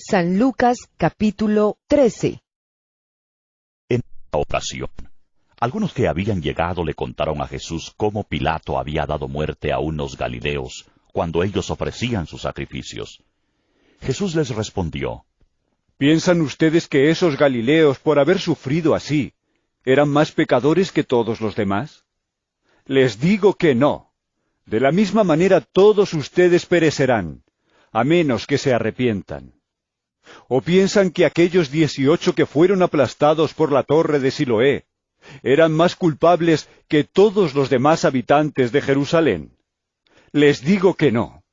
San Lucas capítulo 13. En esta ocasión, algunos que habían llegado le contaron a Jesús cómo Pilato había dado muerte a unos galileos cuando ellos ofrecían sus sacrificios. Jesús les respondió: ¿Piensan ustedes que esos galileos, por haber sufrido así, eran más pecadores que todos los demás? Les digo que no. De la misma manera todos ustedes perecerán, a menos que se arrepientan. ¿O piensan que aquellos 18 que fueron aplastados por la torre de Siloé eran más culpables que todos los demás habitantes de Jerusalén? Les digo que no.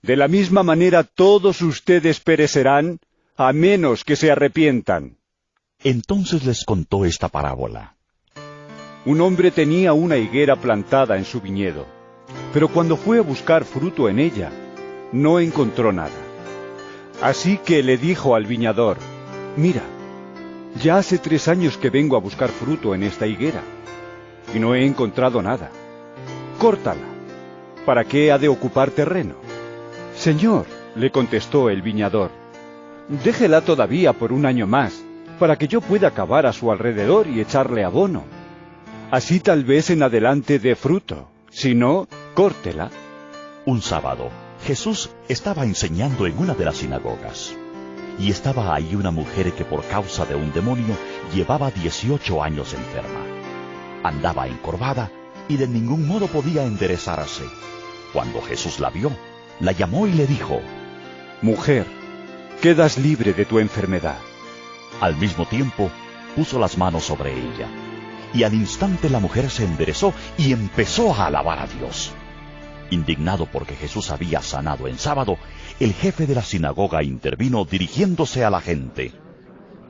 De la misma manera todos ustedes perecerán, a menos que se arrepientan. Entonces les contó esta parábola. Un hombre tenía una higuera plantada en su viñedo, pero cuando fue a buscar fruto en ella, no encontró nada. Así que le dijo al viñador: «Mira, ya hace 3 años que vengo a buscar fruto en esta higuera, y no he encontrado nada. Córtala. ¿Para qué ha de ocupar terreno?» «Señor», le contestó el viñador, «déjela todavía por 1 año más, para que yo pueda cavar a su alrededor y echarle abono. Así tal vez en adelante dé fruto, si no, córtela». Un sábado, Jesús estaba enseñando en una de las sinagogas, y estaba ahí una mujer que por causa de un demonio llevaba 18 años enferma. Andaba encorvada y de ningún modo podía enderezarse. Cuando Jesús la vio, la llamó y le dijo: «Mujer, quedas libre de tu enfermedad». Al mismo tiempo, puso las manos sobre ella, y al instante la mujer se enderezó y empezó a alabar a Dios. Indignado porque Jesús había sanado en sábado, el jefe de la sinagoga intervino dirigiéndose a la gente: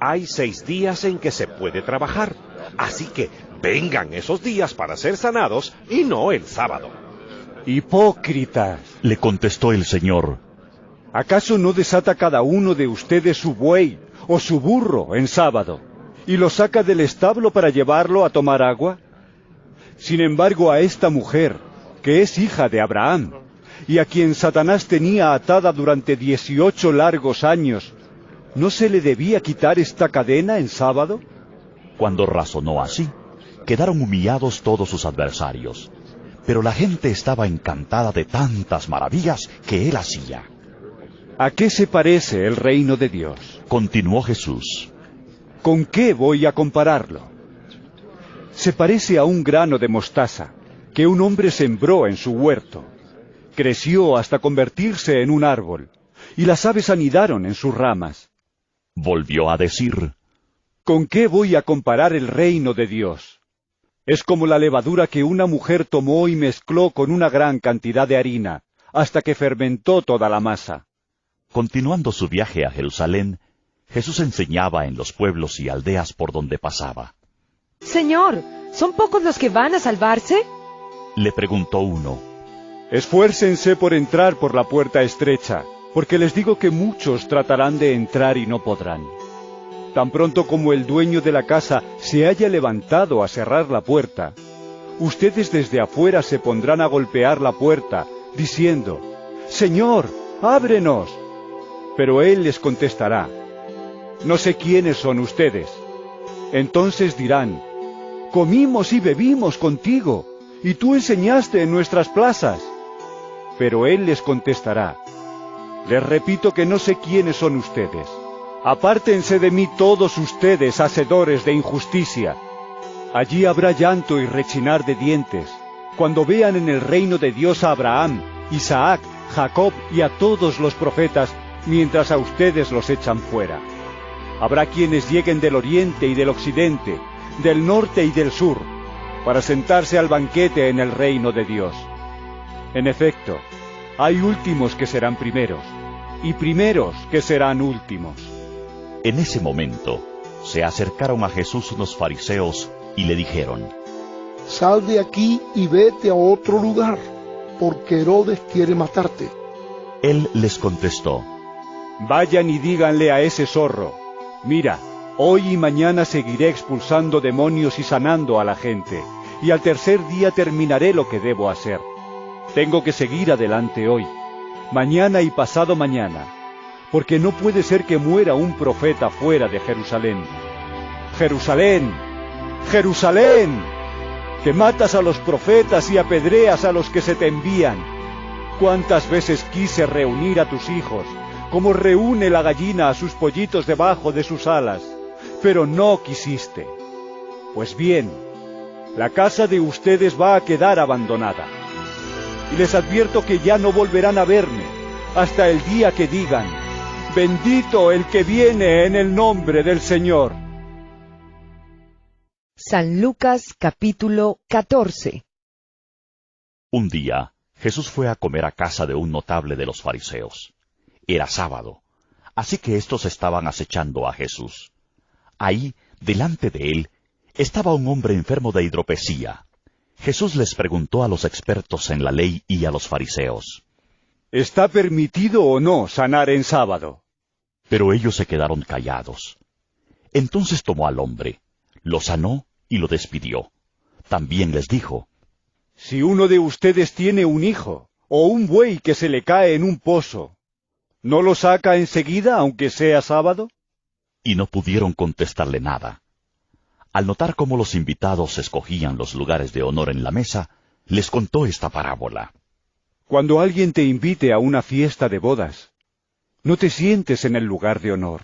Hay 6 días en que se puede trabajar, así que vengan esos días para ser sanados y no el sábado. «Hipócritas», le contestó el Señor, ¿acaso no desata cada uno de ustedes su buey o su burro en sábado, y lo saca del establo para llevarlo a tomar agua? Sin embargo, a esta mujer, que es hija de Abraham, y a quien Satanás tenía atada durante 18 largos años, ¿no se le debía quitar esta cadena en sábado?» Cuando razonó así, quedaron humillados todos sus adversarios, pero la gente estaba encantada de tantas maravillas que él hacía. «¿A qué se parece el reino de Dios?», continuó Jesús. «¿Con qué voy a compararlo? Se parece a un grano de mostaza que un hombre sembró en su huerto. Creció hasta convertirse en un árbol, y las aves anidaron en sus ramas». Volvió a decir: «¿Con qué voy a comparar el reino de Dios? Es como la levadura que una mujer tomó y mezcló con una gran cantidad de harina, hasta que fermentó toda la masa». Continuando su viaje a Jerusalén, Jesús enseñaba en los pueblos y aldeas por donde pasaba. Señor, ¿son pocos los que van a salvarse? Le preguntó uno. «Esfuércense por entrar por la puerta estrecha, porque les digo que muchos tratarán de entrar y no podrán. Tan pronto como el dueño de la casa se haya levantado a cerrar la puerta, ustedes desde afuera se pondrán a golpear la puerta, diciendo: «Señor, ábrenos». Pero él les contestará: «No sé quiénes son ustedes». Entonces dirán: «Comimos y bebimos contigo, y tú enseñaste en nuestras plazas». Pero él les contestará: «Les repito que no sé quiénes son ustedes. Apártense de mí todos ustedes, hacedores de injusticia». Allí habrá llanto y rechinar de dientes, cuando vean en el reino de Dios a Abraham, Isaac, Jacob y a todos los profetas, mientras a ustedes los echan fuera. Habrá quienes lleguen del oriente y del occidente, del norte y del sur, para sentarse al banquete en el reino de Dios. En efecto, hay últimos que serán primeros, y primeros que serán últimos». En ese momento, se acercaron a Jesús unos fariseos y le dijeron: «Sal de aquí y vete a otro lugar, porque Herodes quiere matarte». Él les contestó: «Vayan y díganle a ese zorro: mira, hoy y mañana seguiré expulsando demonios y sanando a la gente, y al tercer día terminaré lo que debo hacer. Tengo que seguir adelante hoy, mañana y pasado mañana, porque no puede ser que muera un profeta fuera de Jerusalén. Jerusalén, Jerusalén, que matas a los profetas y apedreas a los que se te envían. ¿Cuántas veces quise reunir a tus hijos, como reúne la gallina a sus pollitos debajo de sus alas, pero no quisiste? Pues bien, la casa de ustedes va a quedar abandonada. Y les advierto que ya no volverán a verme hasta el día que digan: bendito el que viene en el nombre del Señor. San Lucas capítulo 14. Un día, Jesús fue a comer a casa de un notable de los fariseos. Era sábado, así que éstos estaban acechando a Jesús. Ahí, delante de él, estaba un hombre enfermo de hidropesía. Jesús les preguntó a los expertos en la ley y a los fariseos: ¿está permitido o no sanar en sábado? Pero ellos se quedaron callados. Entonces tomó al hombre, lo sanó y lo despidió. También les dijo: si uno de ustedes tiene un hijo, o un buey que se le cae en un pozo, ¿no lo saca enseguida aunque sea sábado? Y no pudieron contestarle nada. Al notar cómo los invitados escogían los lugares de honor en la mesa, les contó esta parábola. Cuando alguien te invite a una fiesta de bodas, no te sientes en el lugar de honor,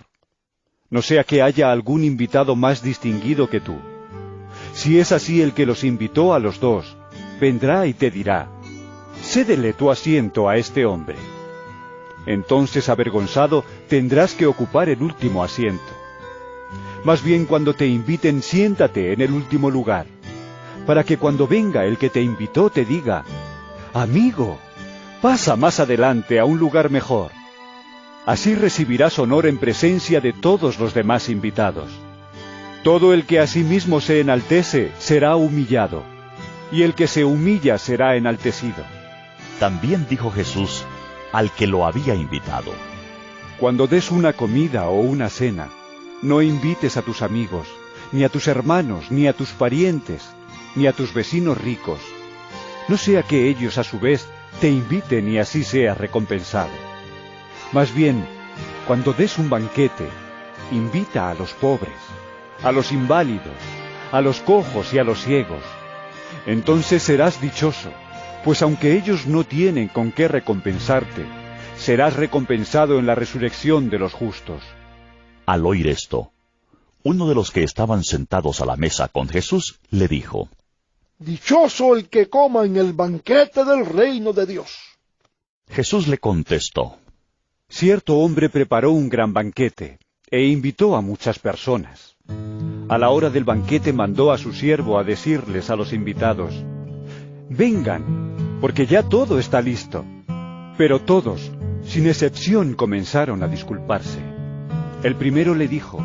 no sea que haya algún invitado más distinguido que tú. Si es así, el que los invitó a los dos vendrá y te dirá: cédele tu asiento a este hombre. Entonces, avergonzado, tendrás que ocupar el último asiento. Más bien, cuando te inviten, siéntate en el último lugar, para que cuando venga el que te invitó te diga: amigo, pasa más adelante a un lugar mejor. Así recibirás honor en presencia de todos los demás invitados. Todo el que a sí mismo se enaltece será humillado, y el que se humilla será enaltecido. También dijo Jesús al que lo había invitado: cuando des una comida o una cena, no invites a tus amigos, ni a tus hermanos, ni a tus parientes, ni a tus vecinos ricos, no sea que ellos a su vez te inviten y así seas recompensado. Más bien, cuando des un banquete, invita a los pobres, a los inválidos, a los cojos y a los ciegos. Entonces serás dichoso, pues aunque ellos no tienen con qué recompensarte, serás recompensado en la resurrección de los justos. Al oír esto, uno de los que estaban sentados a la mesa con Jesús le dijo: dichoso el que coma en el banquete del reino de Dios. Jesús le contestó: cierto hombre preparó un gran banquete e invitó a muchas personas. A la hora del banquete mandó a su siervo a decirles a los invitados: vengan, porque ya todo está listo. Pero todos, sin excepción, comenzaron a disculparse. El primero le dijo: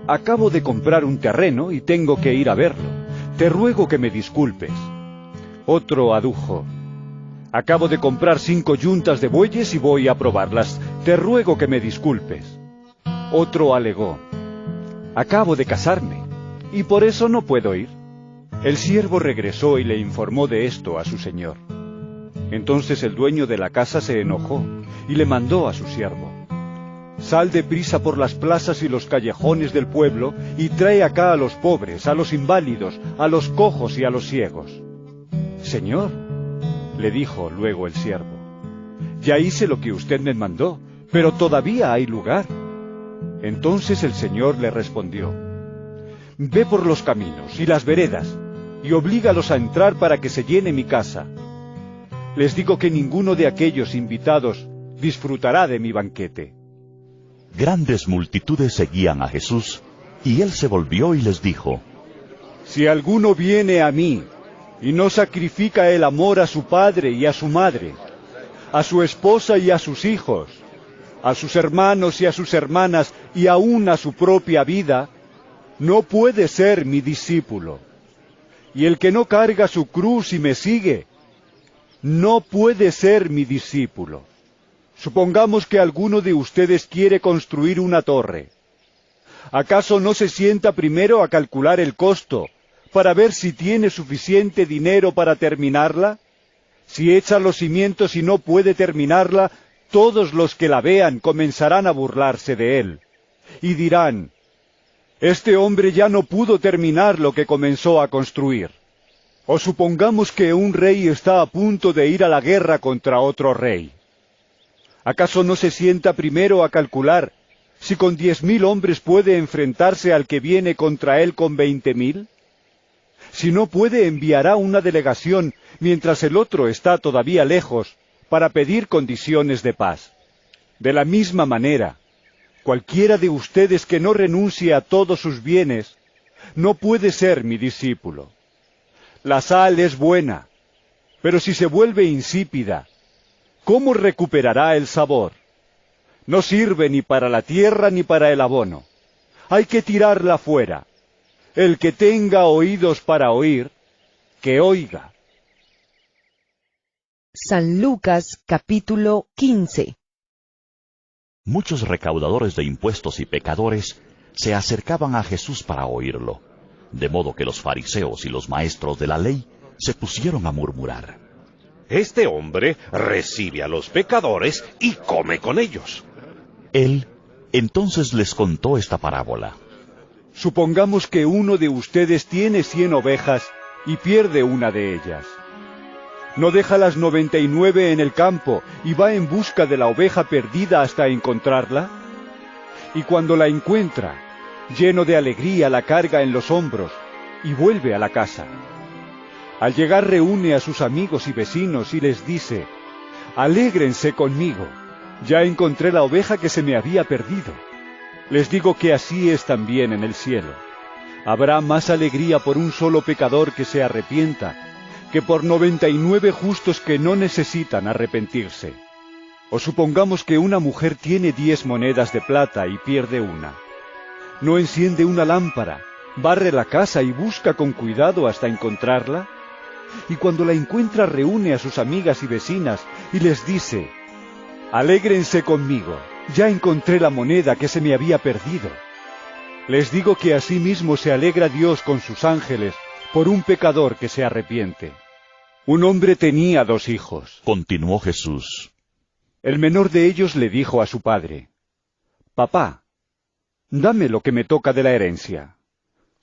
acabo de comprar un terreno y tengo que ir a verlo. Te ruego que me disculpes. Otro adujo: acabo de comprar 5 yuntas de bueyes y voy a probarlas. Te ruego que me disculpes. Otro alegó: acabo de casarme y por eso no puedo ir. El siervo regresó y le informó de esto a su señor. Entonces el dueño de la casa se enojó y le mandó a su siervo: sal deprisa por las plazas y los callejones del pueblo y trae acá a los pobres, a los inválidos, a los cojos y a los ciegos. Señor, le dijo luego el siervo, ya hice lo que usted me mandó, pero todavía hay lugar. Entonces el Señor le respondió: ve por los caminos y las veredas y oblígalos a entrar para que se llene mi casa. Les digo que ninguno de aquellos invitados disfrutará de mi banquete. Grandes multitudes seguían a Jesús, y él se volvió y les dijo: si alguno viene a mí y no sacrifica el amor a su padre y a su madre, a su esposa y a sus hijos, a sus hermanos y a sus hermanas, y aún a su propia vida, no puede ser mi discípulo. Y el que no carga su cruz y me sigue, no puede ser mi discípulo. Supongamos que alguno de ustedes quiere construir una torre. ¿Acaso no se sienta primero a calcular el costo, para ver si tiene suficiente dinero para terminarla? Si echa los cimientos y no puede terminarla, todos los que la vean comenzarán a burlarse de él, y dirán: este hombre ya no pudo terminar lo que comenzó a construir. O supongamos que un rey está a punto de ir a la guerra contra otro rey. ¿Acaso no se sienta primero a calcular si con 10.000 hombres puede enfrentarse al que viene contra él con 20.000? Si no puede, enviará una delegación mientras el otro está todavía lejos para pedir condiciones de paz. De la misma manera, cualquiera de ustedes que no renuncie a todos sus bienes no puede ser mi discípulo. La sal es buena, pero si se vuelve insípida, ¿cómo recuperará el sabor? No sirve ni para la tierra ni para el abono. Hay que tirarla fuera. El que tenga oídos para oír, que oiga. San Lucas capítulo 15. Muchos recaudadores de impuestos y pecadores se acercaban a Jesús para oírlo, de modo que los fariseos y los maestros de la ley se pusieron a murmurar: Este hombre recibe a los pecadores y come con ellos. Él entonces les contó esta parábola. Supongamos que uno de ustedes tiene 100 ovejas y pierde una de ellas. ¿No deja las 99 en el campo y va en busca de la oveja perdida hasta encontrarla? Y cuando la encuentra, lleno de alegría la carga en los hombros y vuelve a la casa. Al llegar reúne a sus amigos y vecinos y les dice: «Alégrense conmigo, ya encontré la oveja que se me había perdido». Les digo que así es también en el cielo. Habrá más alegría por un solo pecador que se arrepienta que por 99 justos que no necesitan arrepentirse. O supongamos que una mujer tiene 10 monedas de plata y pierde una. ¿No enciende una lámpara, barre la casa y busca con cuidado hasta encontrarla? Y cuando la encuentra reúne a sus amigas y vecinas y les dice: «Alégrense conmigo, ya encontré la moneda que se me había perdido». Les digo que asimismo se alegra Dios con sus ángeles por un pecador que se arrepiente. Un hombre tenía 2 hijos. Continuó Jesús. El menor de ellos le dijo a su padre: «Papá, dame lo que me toca de la herencia».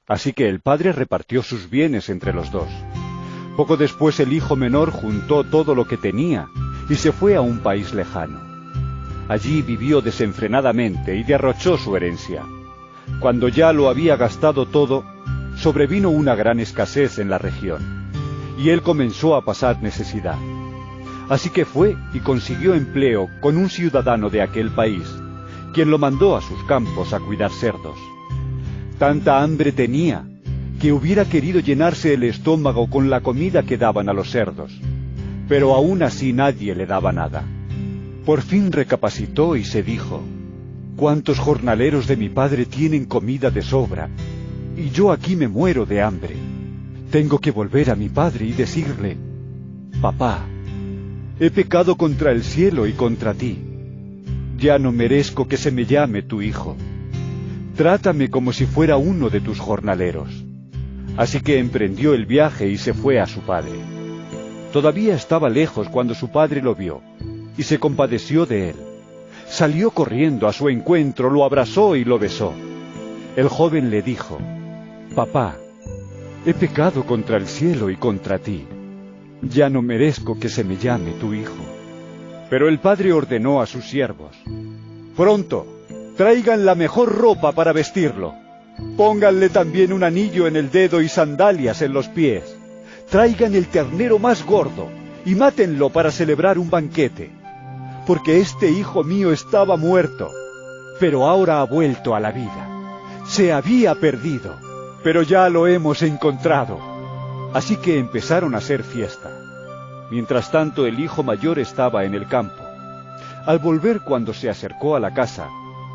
Así que el padre repartió sus bienes entre los 2. Poco después el hijo menor juntó todo lo que tenía y se fue a un país lejano. Allí vivió desenfrenadamente y derrochó su herencia. Cuando ya lo había gastado todo, sobrevino una gran escasez en la región, y él comenzó a pasar necesidad. Así que fue y consiguió empleo con un ciudadano de aquel país, quien lo mandó a sus campos a cuidar cerdos. Tanta hambre tenía que hubiera querido llenarse el estómago con la comida que daban a los cerdos, pero aún así nadie le daba nada. Por fin recapacitó y se dijo: «¿Cuántos jornaleros de mi padre tienen comida de sobra? Y yo aquí me muero de hambre. Tengo que volver a mi padre y decirle: Papá, he pecado contra el cielo y contra ti. Ya no merezco que se me llame tu hijo. Trátame como si fuera uno de tus jornaleros». Así que emprendió el viaje y se fue a su padre. Todavía estaba lejos cuando su padre lo vio, y se compadeció de él. Salió corriendo a su encuentro, lo abrazó y lo besó. El joven le dijo: «Papá, he pecado contra el cielo y contra ti. Ya no merezco que se me llame tu hijo». Pero el padre ordenó a sus siervos: «Pronto, traigan la mejor ropa para vestirlo. Pónganle también un anillo en el dedo y sandalias en los pies. Traigan el ternero más gordo y mátenlo para celebrar un banquete. Porque este hijo mío estaba muerto, pero ahora ha vuelto a la vida. Se había perdido, pero ya lo hemos encontrado». Así que empezaron a hacer fiesta. Mientras tanto, el hijo mayor estaba en el campo. Al volver, cuando se acercó a la casa,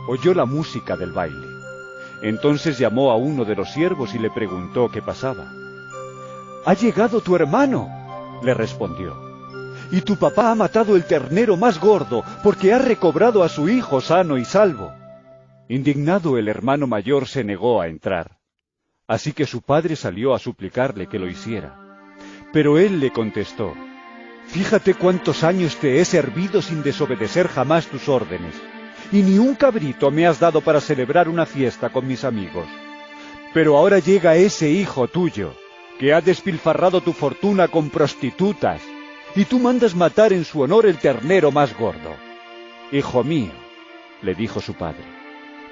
oyó la música del baile. Entonces llamó a uno de los siervos y le preguntó qué pasaba. «¿Ha llegado tu hermano?», le respondió. «Y tu papá ha matado el ternero más gordo porque ha recobrado a su hijo sano y salvo». Indignado, el hermano mayor se negó a entrar. Así que su padre salió a suplicarle que lo hiciera. Pero él le contestó: Fíjate cuántos años te he servido sin desobedecer jamás tus órdenes, y ni un cabrito me has dado para celebrar una fiesta con mis amigos. Pero ahora llega ese hijo tuyo, que ha despilfarrado tu fortuna con prostitutas, y tú mandas matar en su honor el ternero más gordo. Hijo mío, le dijo su padre,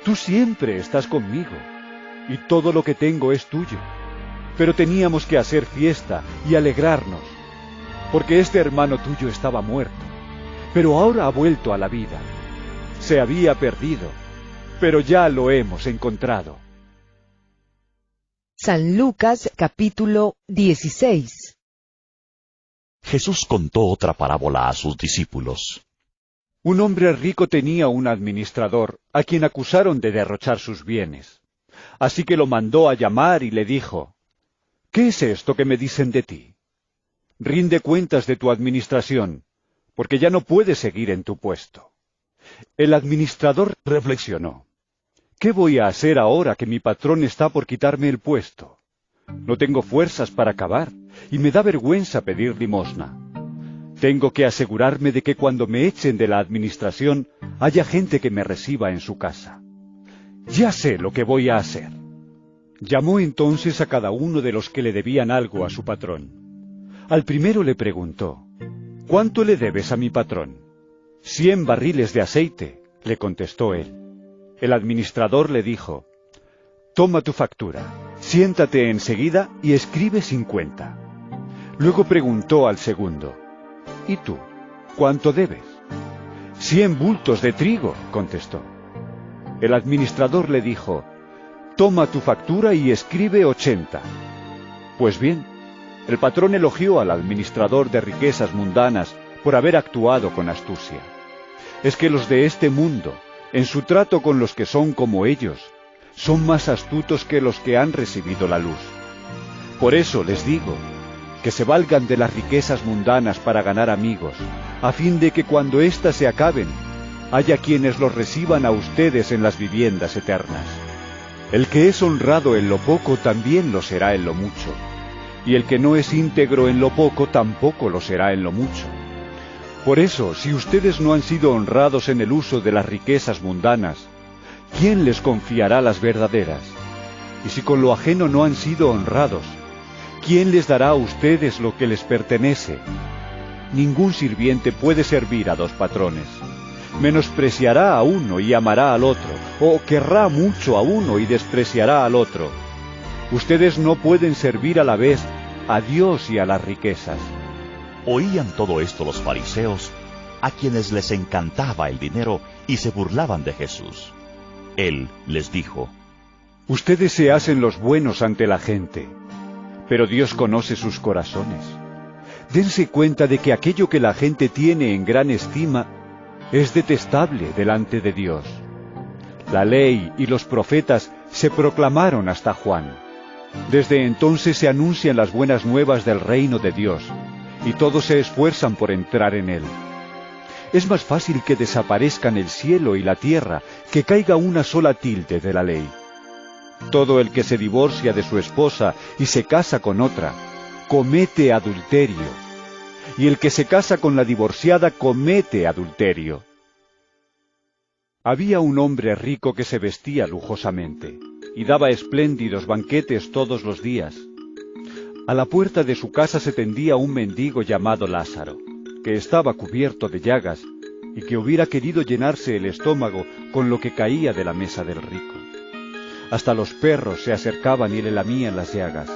tú siempre estás conmigo, y todo lo que tengo es tuyo. Pero teníamos que hacer fiesta y alegrarnos, porque este hermano tuyo estaba muerto, pero ahora ha vuelto a la vida. Se había perdido, pero ya lo hemos encontrado. San Lucas capítulo 16. Jesús contó otra parábola a sus discípulos. Un hombre rico tenía un administrador, a quien acusaron de derrochar sus bienes. Así que lo mandó a llamar y le dijo, ¿qué es esto que me dicen de ti? Rinde cuentas de tu administración, porque ya no puedes seguir en tu puesto. El administrador reflexionó, ¿qué voy a hacer ahora que mi patrón está por quitarme el puesto? No tengo fuerzas para acabar, y me da vergüenza pedir limosna. Tengo que asegurarme de que cuando me echen de la administración haya gente que me reciba en su casa. Ya sé lo que voy a hacer. Llamó entonces a cada uno de los que le debían algo a su patrón. Al primero le preguntó, ¿cuánto le debes a mi patrón? 100 barriles de aceite, le contestó él. El administrador le dijo, toma tu factura, siéntate enseguida y escribe 50. Luego preguntó al segundo, ¿y tú, cuánto debes? 100 bultos de trigo, contestó. El administrador le dijo, toma tu factura y escribe 80. Pues bien, el patrón elogió al administrador de riquezas mundanas por haber actuado con astucia. Es que los de este mundo, en su trato con los que son como ellos, son más astutos que los que han recibido la luz. Por eso les digo, que se valgan de las riquezas mundanas para ganar amigos, a fin de que cuando éstas se acaben, haya quienes los reciban a ustedes en las viviendas eternas. El que es honrado en lo poco también lo será en lo mucho, y el que no es íntegro en lo poco tampoco lo será en lo mucho. Por eso, si ustedes no han sido honrados en el uso de las riquezas mundanas, ¿quién les confiará las verdaderas? Y si con lo ajeno no han sido honrados, ¿quién les dará a ustedes lo que les pertenece? Ningún sirviente puede servir a dos patrones. Menospreciará a uno y amará al otro, o querrá mucho a uno y despreciará al otro. Ustedes no pueden servir a la vez a Dios y a las riquezas. Oían todo esto los fariseos, a quienes les encantaba el dinero y se burlaban de Jesús. Él les dijo, ustedes se hacen los buenos ante la gente, pero Dios conoce sus corazones. Dense cuenta de que aquello que la gente tiene en gran estima es detestable delante de Dios. La ley y los profetas se proclamaron hasta Juan. Desde entonces se anuncian las buenas nuevas del reino de Dios, y todos se esfuerzan por entrar en él. Es más fácil que desaparezcan el cielo y la tierra que caiga una sola tilde de la ley. Todo el que se divorcia de su esposa y se casa con otra, comete adulterio, y el que se casa con la divorciada comete adulterio. Había un hombre rico que se vestía lujosamente, y daba espléndidos banquetes todos los días. A la puerta de su casa se tendía un mendigo llamado Lázaro, que estaba cubierto de llagas, y que hubiera querido llenarse el estómago con lo que caía de la mesa del rico. Hasta los perros se acercaban y le lamían las llagas.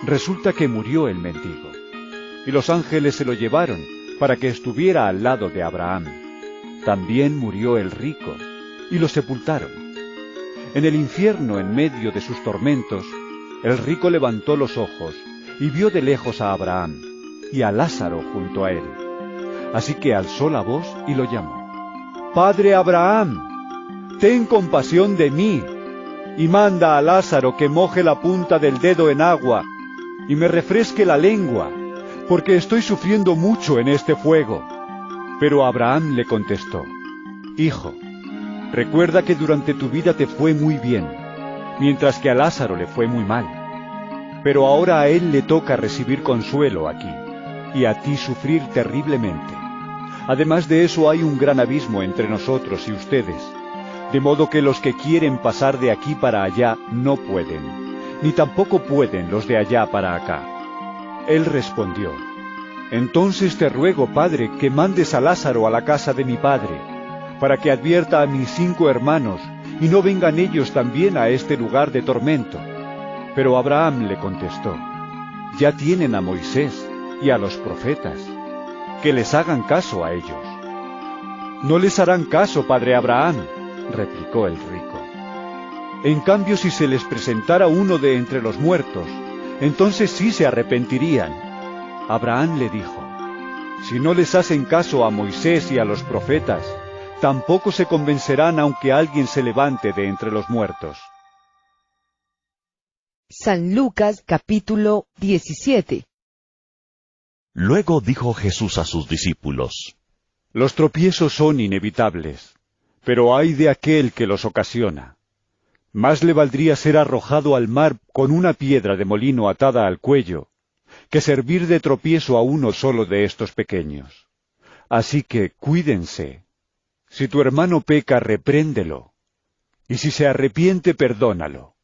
Resulta que murió el mendigo, y los ángeles se lo llevaron para que estuviera al lado de Abraham. También murió el rico, y lo sepultaron. En el infierno, en medio de sus tormentos, el rico levantó los ojos y vio de lejos a Abraham y a Lázaro junto a él. Así que alzó la voz y lo llamó. «Padre Abraham, ten compasión de mí, y manda a Lázaro que moje la punta del dedo en agua y me refresque la lengua, porque estoy sufriendo mucho en este fuego». Pero Abraham le contestó: «Hijo, recuerda que durante tu vida te fue muy bien, mientras que a Lázaro le fue muy mal. Pero ahora a él le toca recibir consuelo aquí, y a ti sufrir terriblemente. Además de eso hay un gran abismo entre nosotros y ustedes, de modo que los que quieren pasar de aquí para allá no pueden, ni tampoco pueden los de allá para acá. Él respondió: Entonces te ruego, Padre, que mandes a Lázaro a la casa de mi padre, para que advierta a mis 5 hermanos, y no vengan ellos también a este lugar de tormento. Pero Abraham le contestó: Ya tienen a Moisés y a los profetas, que les hagan caso a ellos. No les harán caso, padre Abraham, replicó el rico. En cambio, si se les presentara uno de entre los muertos, entonces sí se arrepentirían. Abraham le dijo: Si no les hacen caso a Moisés y a los profetas, tampoco se convencerán aunque alguien se levante de entre los muertos. San Lucas capítulo 17. Luego dijo Jesús a sus discípulos: Los tropiezos son inevitables, pero ay de aquel que los ocasiona. Más le valdría ser arrojado al mar con una piedra de molino atada al cuello, que servir de tropiezo a uno solo de estos pequeños. Así que cuídense. Si tu hermano peca, repréndelo, y si se arrepiente, perdónalo.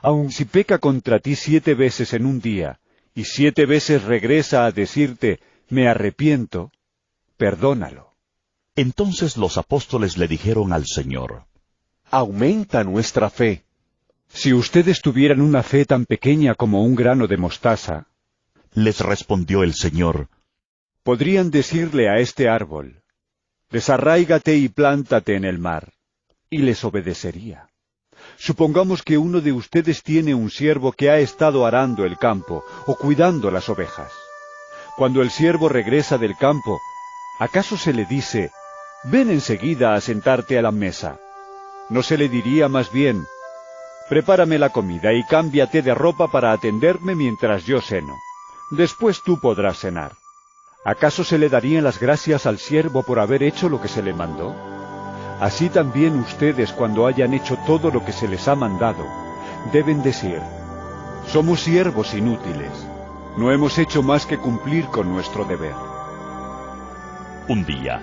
Aun si peca contra ti 7 veces en un día, y 7 veces regresa a decirte, me arrepiento, perdónalo. Entonces los apóstoles le dijeron al Señor: Aumenta nuestra fe. Si ustedes tuvieran una fe tan pequeña como un grano de mostaza, les respondió el Señor, podrían decirle a este árbol: desarráigate y plántate en el mar, y les obedecería. Supongamos que uno de ustedes tiene un siervo que ha estado arando el campo o cuidando las ovejas. Cuando el siervo regresa del campo, ¿acaso se le dice: ven enseguida a sentarte a la mesa? ¿No se le diría más bien: prepárame la comida y cámbiate de ropa para atenderme mientras yo ceno? Después tú podrás cenar. ¿Acaso se le darían las gracias al siervo por haber hecho lo que se le mandó? Así también ustedes, cuando hayan hecho todo lo que se les ha mandado, deben decir: somos siervos inútiles, no hemos hecho más que cumplir con nuestro deber. Un día,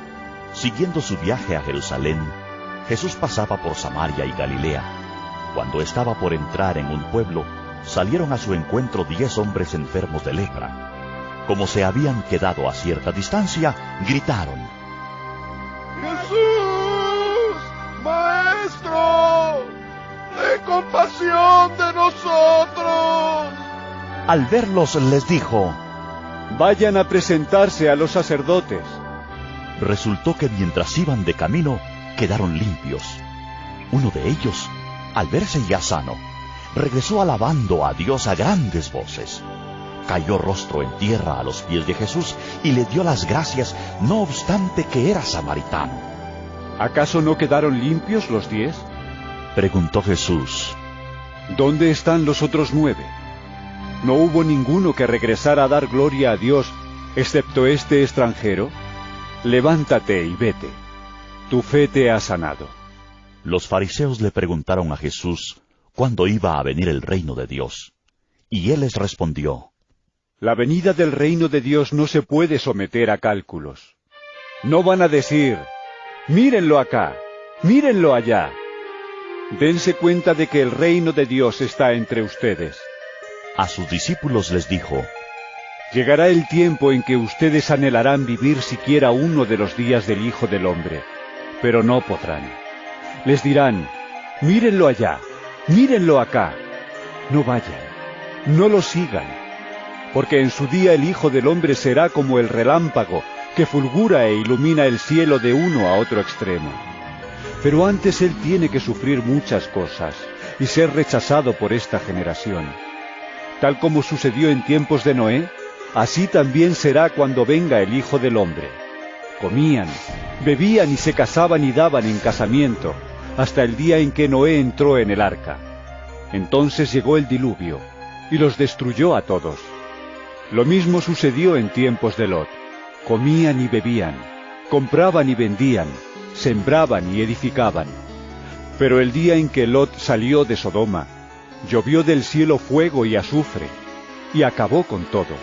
siguiendo su viaje a Jerusalén, Jesús pasaba por Samaria y Galilea. Cuando estaba por entrar en un pueblo, salieron a su encuentro 10 hombres enfermos de lepra. Como se habían quedado a cierta distancia, gritaron: ¡Jesús, Maestro, ten compasión de nosotros! Al verlos les dijo: vayan a presentarse a los sacerdotes. Resultó que mientras iban de camino, quedaron limpios. Uno de ellos, al verse ya sano, regresó alabando a Dios a grandes voces. Cayó rostro en tierra a los pies de Jesús y le dio las gracias, no obstante que era samaritano. ¿Acaso no quedaron limpios los 10? Preguntó Jesús: ¿dónde están los otros 9? ¿No hubo ninguno que regresara a dar gloria a Dios, excepto este extranjero? Levántate y vete. Tu fe te ha sanado. Los fariseos le preguntaron a Jesús cuándo iba a venir el reino de Dios. Y él les respondió: la venida del reino de Dios no se puede someter a cálculos. No van a decir: mírenlo acá, mírenlo allá. Dense cuenta de que el reino de Dios está entre ustedes. A sus discípulos les dijo: llegará el tiempo en que ustedes anhelarán vivir siquiera uno de los días del Hijo del Hombre, pero no podrán. Les dirán: mírenlo allá, mírenlo acá. No vayan, no lo sigan, porque en su día el Hijo del Hombre será como el relámpago que fulgura e ilumina el cielo de uno a otro extremo. Pero antes él tiene que sufrir muchas cosas y ser rechazado por esta generación. Tal como sucedió en tiempos de Noé, así también será cuando venga el Hijo del Hombre. Comían, bebían y se casaban y daban en casamiento, hasta el día en que Noé entró en el arca. Entonces llegó el diluvio, y los destruyó a todos. Lo mismo sucedió en tiempos de Lot. Comían y bebían, compraban y vendían, sembraban y edificaban. Pero el día en que Lot salió de Sodoma, llovió del cielo fuego y azufre, y acabó con todos.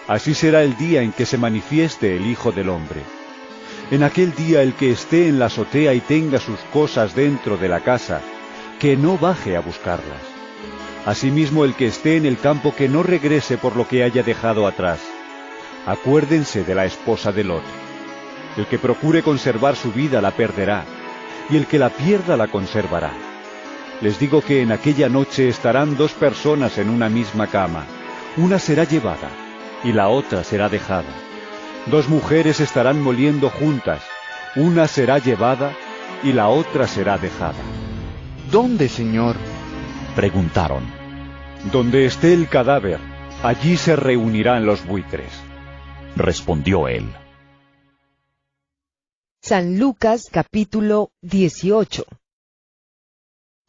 Así será el día en que se manifieste el Hijo del Hombre. En aquel día el que esté en la azotea y tenga sus cosas dentro de la casa, que no baje a buscarlas. Asimismo el que esté en el campo, que no regrese por lo que haya dejado atrás. Acuérdense de la esposa de Lot. El que procure conservar su vida la perderá, y el que la pierda la conservará. Les digo que en aquella noche estarán 2 personas en una misma cama. Una será llevada, y la otra será dejada. 2 mujeres estarán moliendo juntas. Una será llevada, y la otra será dejada. ¿Dónde, Señor? Preguntaron. Donde esté el cadáver, allí se reunirán los buitres. Respondió él. San Lucas capítulo 18.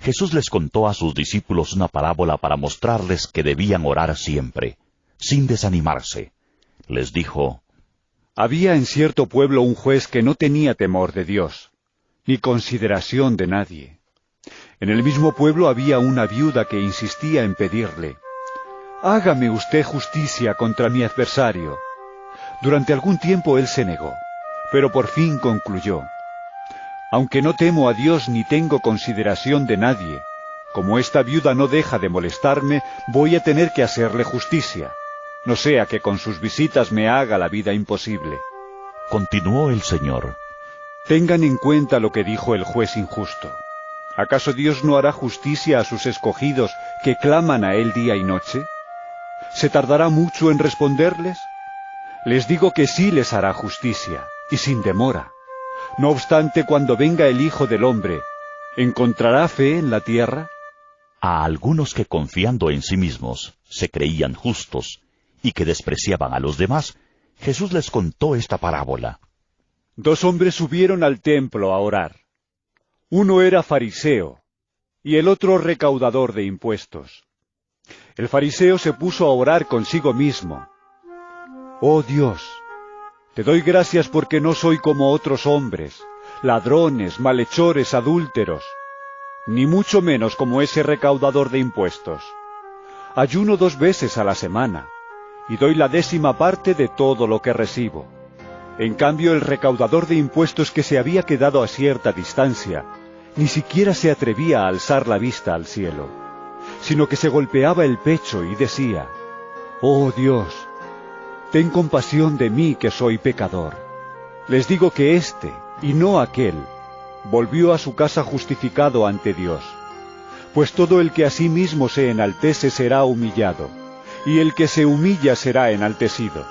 Jesús les contó a sus discípulos una parábola para mostrarles que debían orar siempre, sin desanimarse. Les dijo: Había en cierto pueblo un juez que no tenía temor de Dios, ni consideración de nadie. En el mismo pueblo había una viuda que insistía en pedirle: «Hágame usted justicia contra mi adversario». Durante algún tiempo él se negó, pero por fin concluyó: «Aunque no temo a Dios ni tengo consideración de nadie, como esta viuda no deja de molestarme, voy a tener que hacerle justicia, no sea que con sus visitas me haga la vida imposible». Continuó el Señor: Tengan en cuenta lo que dijo el juez injusto. ¿Acaso Dios no hará justicia a sus escogidos que claman a Él día y noche? ¿Se tardará mucho en responderles? Les digo que sí les hará justicia, y sin demora. No obstante, cuando venga el Hijo del Hombre, ¿encontrará fe en la tierra? A algunos que, confiando en sí mismos, se creían justos y que despreciaban a los demás, Jesús les contó esta parábola. 2 hombres subieron al templo a orar. Uno era fariseo, y el otro recaudador de impuestos. El fariseo se puso a orar consigo mismo: «Oh Dios, te doy gracias porque no soy como otros hombres, ladrones, malhechores, adúlteros, ni mucho menos como ese recaudador de impuestos. Ayuno 2 veces a la semana, y doy la 10ª parte de todo lo que recibo». En cambio, el recaudador de impuestos, que se había quedado a cierta distancia, ni siquiera se atrevía a alzar la vista al cielo, sino que se golpeaba el pecho y decía: «Oh Dios, ten compasión de mí que soy pecador». Les digo que éste, y no aquel, volvió a su casa justificado ante Dios. Pues todo el que a sí mismo se enaltece será humillado, y el que se humilla será enaltecido.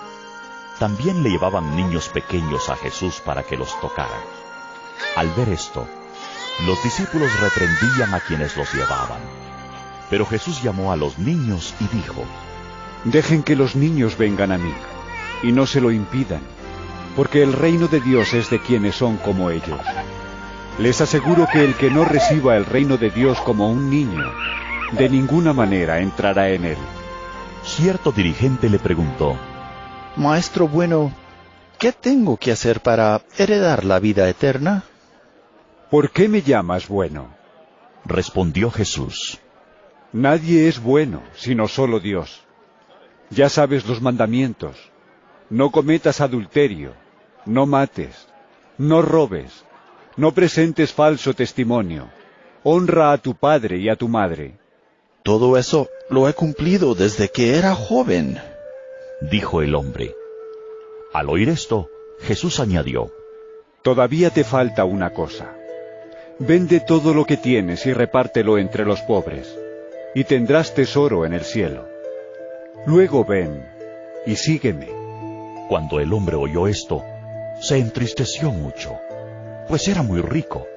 También le llevaban niños pequeños a Jesús para que los tocara. Al ver esto, los discípulos reprendían a quienes los llevaban. Pero Jesús llamó a los niños y dijo: Dejen que los niños vengan a mí, y no se lo impidan, porque el reino de Dios es de quienes son como ellos. Les aseguro que el que no reciba el reino de Dios como un niño, de ninguna manera entrará en él. Cierto dirigente le preguntó: Maestro bueno, ¿qué tengo que hacer para heredar la vida eterna? ¿Por qué me llamas bueno? Respondió Jesús: Nadie es bueno, sino solo Dios. Ya sabes los mandamientos: no cometas adulterio, no mates, no robes, no presentes falso testimonio, honra a tu padre y a tu madre. Todo eso lo he cumplido desde que era joven, dijo el hombre. Al oír esto, Jesús añadió: Todavía te falta una cosa. Vende todo lo que tienes y repártelo entre los pobres, y tendrás tesoro en el cielo. Luego ven y sígueme. Cuando el hombre oyó esto, se entristeció mucho, pues era muy rico.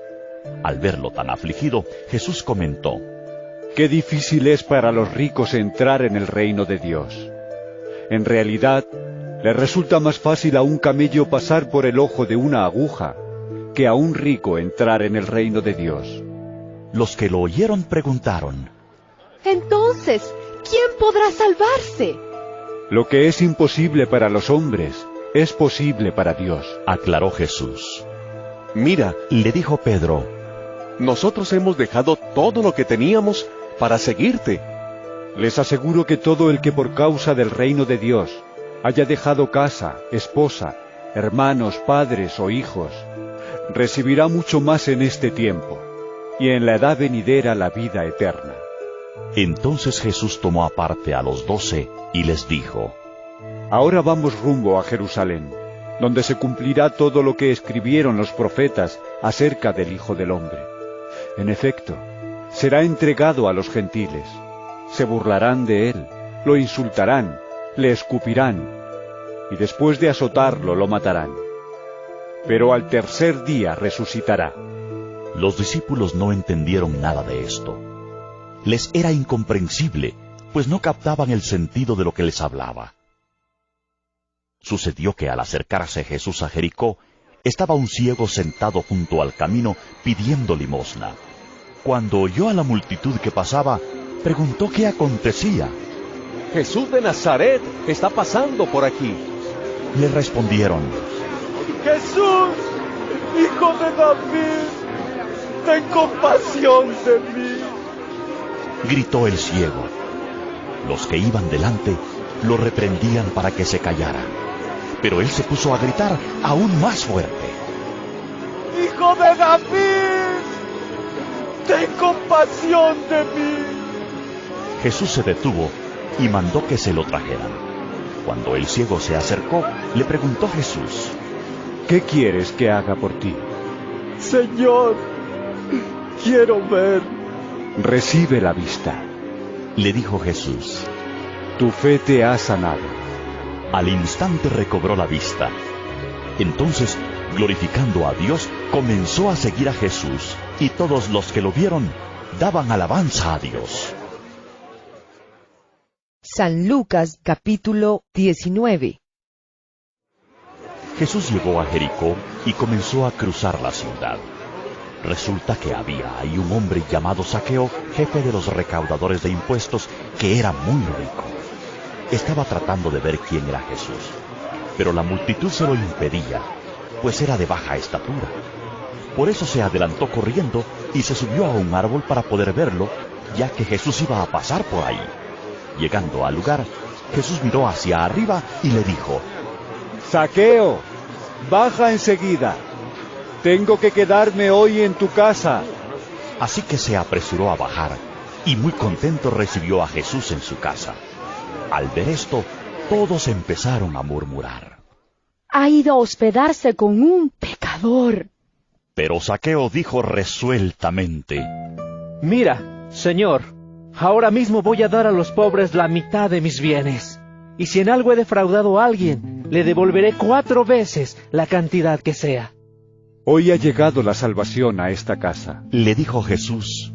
Al verlo tan afligido, Jesús comentó: Qué difícil es para los ricos entrar en el reino de Dios. En realidad, le resulta más fácil a un camello pasar por el ojo de una aguja que a un rico entrar en el reino de Dios. Los que lo oyeron preguntaron: Entonces, ¿quién podrá salvarse? Lo que es imposible para los hombres es posible para Dios, aclaró Jesús. Mira, Le dijo Pedro: nosotros hemos dejado todo lo que teníamos para seguirte. Les aseguro que todo el que por causa del reino de Dios haya dejado casa, esposa, hermanos, padres o hijos, recibirá mucho más en este tiempo, y en la edad venidera la vida eterna. Entonces Jesús tomó aparte a los 12 y les dijo: Ahora vamos rumbo a Jerusalén, donde se cumplirá todo lo que escribieron los profetas acerca del Hijo del Hombre. En efecto, será entregado a los gentiles. Se burlarán de él, lo insultarán, le escupirán, y después de azotarlo lo matarán. Pero al tercer día resucitará. Los discípulos no entendieron nada de esto. Les era incomprensible, pues no captaban el sentido de lo que les hablaba. Sucedió que al acercarse Jesús a Jericó, estaba un ciego sentado junto al camino pidiendo limosna. Cuando oyó a la multitud que pasaba, preguntó qué acontecía. Jesús de Nazaret está pasando por aquí. Le respondieron: Jesús, hijo de David, ten compasión de mí. Gritó el ciego. Los que iban delante lo reprendían para que se callara, pero él se puso a gritar aún más fuerte: Hijo de David, ten compasión de mí. Jesús se detuvo y mandó que se lo trajeran. Cuando el ciego se acercó, le preguntó Jesús: ¿Qué quieres que haga por ti? Señor, quiero ver. Recibe la vista. Le dijo Jesús: Tu fe te ha sanado. Al instante recobró la vista. Entonces, glorificando a Dios, comenzó a seguir a Jesús, y todos los que lo vieron daban alabanza a Dios. San Lucas capítulo 19. Jesús llegó a Jericó y comenzó a cruzar la ciudad. Resulta que había ahí un hombre llamado Zaqueo, jefe de los recaudadores de impuestos, que era muy rico. Estaba tratando de ver quién era Jesús, pero la multitud se lo impedía, pues era de baja estatura. Por eso se adelantó corriendo y se subió a un árbol para poder verlo, ya que Jesús iba a pasar por ahí. Llegando al lugar, Jesús miró hacia arriba y le dijo: Zaqueo, baja enseguida. Tengo que quedarme hoy en tu casa. Así que se apresuró a bajar, y muy contento recibió a Jesús en su casa. Al ver esto, todos empezaron a murmurar: Ha ido a hospedarse con un pecador. Pero Zaqueo dijo resueltamente: Mira, Señor, ahora mismo voy a dar a los pobres la mitad de mis bienes. Y si en algo he defraudado a alguien, le devolveré 4 veces la cantidad que sea. Hoy ha llegado la salvación a esta casa, le dijo Jesús,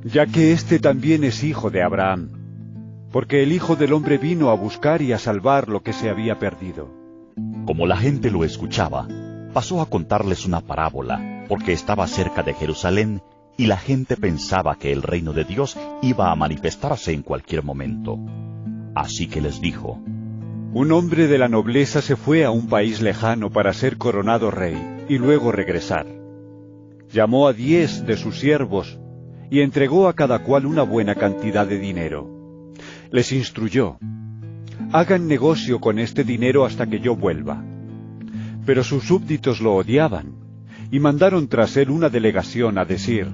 ya que éste también es hijo de Abraham, porque el Hijo del Hombre vino a buscar y a salvar lo que se había perdido. Como la gente lo escuchaba, pasó a contarles una parábola, porque estaba cerca de Jerusalén, y la gente pensaba que el reino de Dios iba a manifestarse en cualquier momento. Así que les dijo: Un hombre de la nobleza se fue a un país lejano para ser coronado rey, y luego regresar. Llamó a 10 de sus siervos, y entregó a cada cual una buena cantidad de dinero. Les instruyó: hagan negocio con este dinero hasta que yo vuelva. Pero sus súbditos lo odiaban, y mandaron tras él una delegación a decir: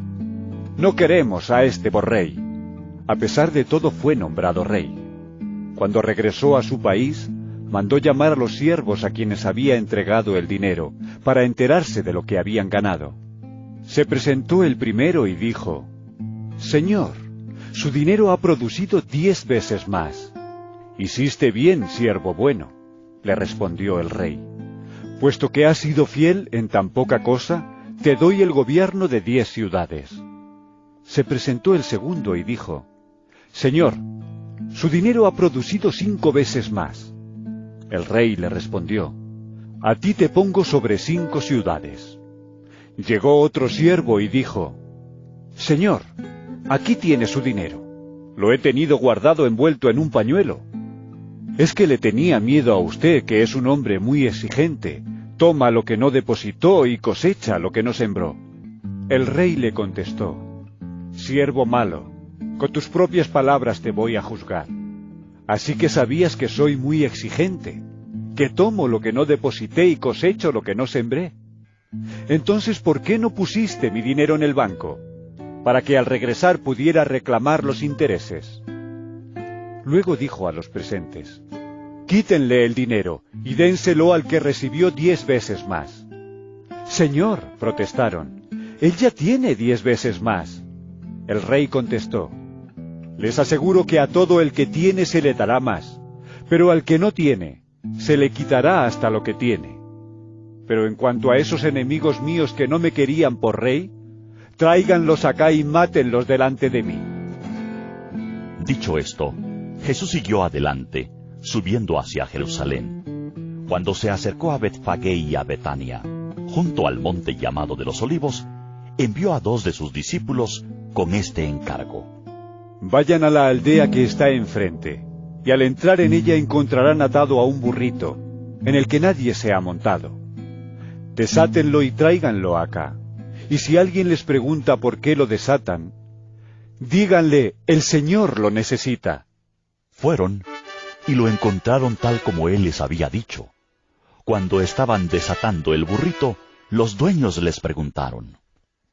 no queremos a este por rey. A pesar de todo fue nombrado rey. Cuando regresó a su país, mandó llamar a los siervos a quienes había entregado el dinero, para enterarse de lo que habían ganado. Se presentó el primero y dijo: Señor, su dinero ha producido 10 veces más. Hiciste bien, siervo bueno, le respondió el rey. Puesto que has sido fiel en tan poca cosa, te doy el gobierno de 10 ciudades. Se presentó el segundo y dijo: Señor, su dinero ha producido 5 veces más. El rey le respondió: a ti te pongo sobre 5 ciudades. Llegó otro siervo y dijo: Señor, aquí tiene su dinero. Lo he tenido guardado envuelto en un pañuelo. Es que le tenía miedo a usted, que es un hombre muy exigente. Toma lo que no depositó y cosecha lo que no sembró. El rey le contestó: Siervo malo, con tus propias palabras te voy a juzgar. Así que sabías que soy muy exigente, que tomo lo que no deposité y cosecho lo que no sembré. Entonces, ¿por qué no pusiste mi dinero en el banco? Para que al regresar pudiera reclamar los intereses. Luego dijo a los presentes: quítenle el dinero y dénselo al que recibió 10 veces más. Señor, protestaron, él ya tiene 10 veces más. El rey contestó: les aseguro que a todo el que tiene se le dará más, pero al que no tiene, se le quitará hasta lo que tiene. Pero en cuanto a esos enemigos míos que no me querían por rey, tráiganlos acá y mátenlos delante de mí. Dicho esto, Jesús siguió adelante, subiendo hacia Jerusalén. Cuando se acercó a Betfagé y a Betania, junto al monte llamado de los Olivos, envió a 2 de sus discípulos con este encargo: vayan a la aldea que está enfrente, y al entrar en ella encontrarán atado a un burrito, en el que nadie se ha montado. Desátenlo y tráiganlo acá, y si alguien les pregunta por qué lo desatan, díganle: el Señor lo necesita. Fueron y lo encontraron tal como él les había dicho. Cuando estaban desatando el burrito, los dueños les preguntaron: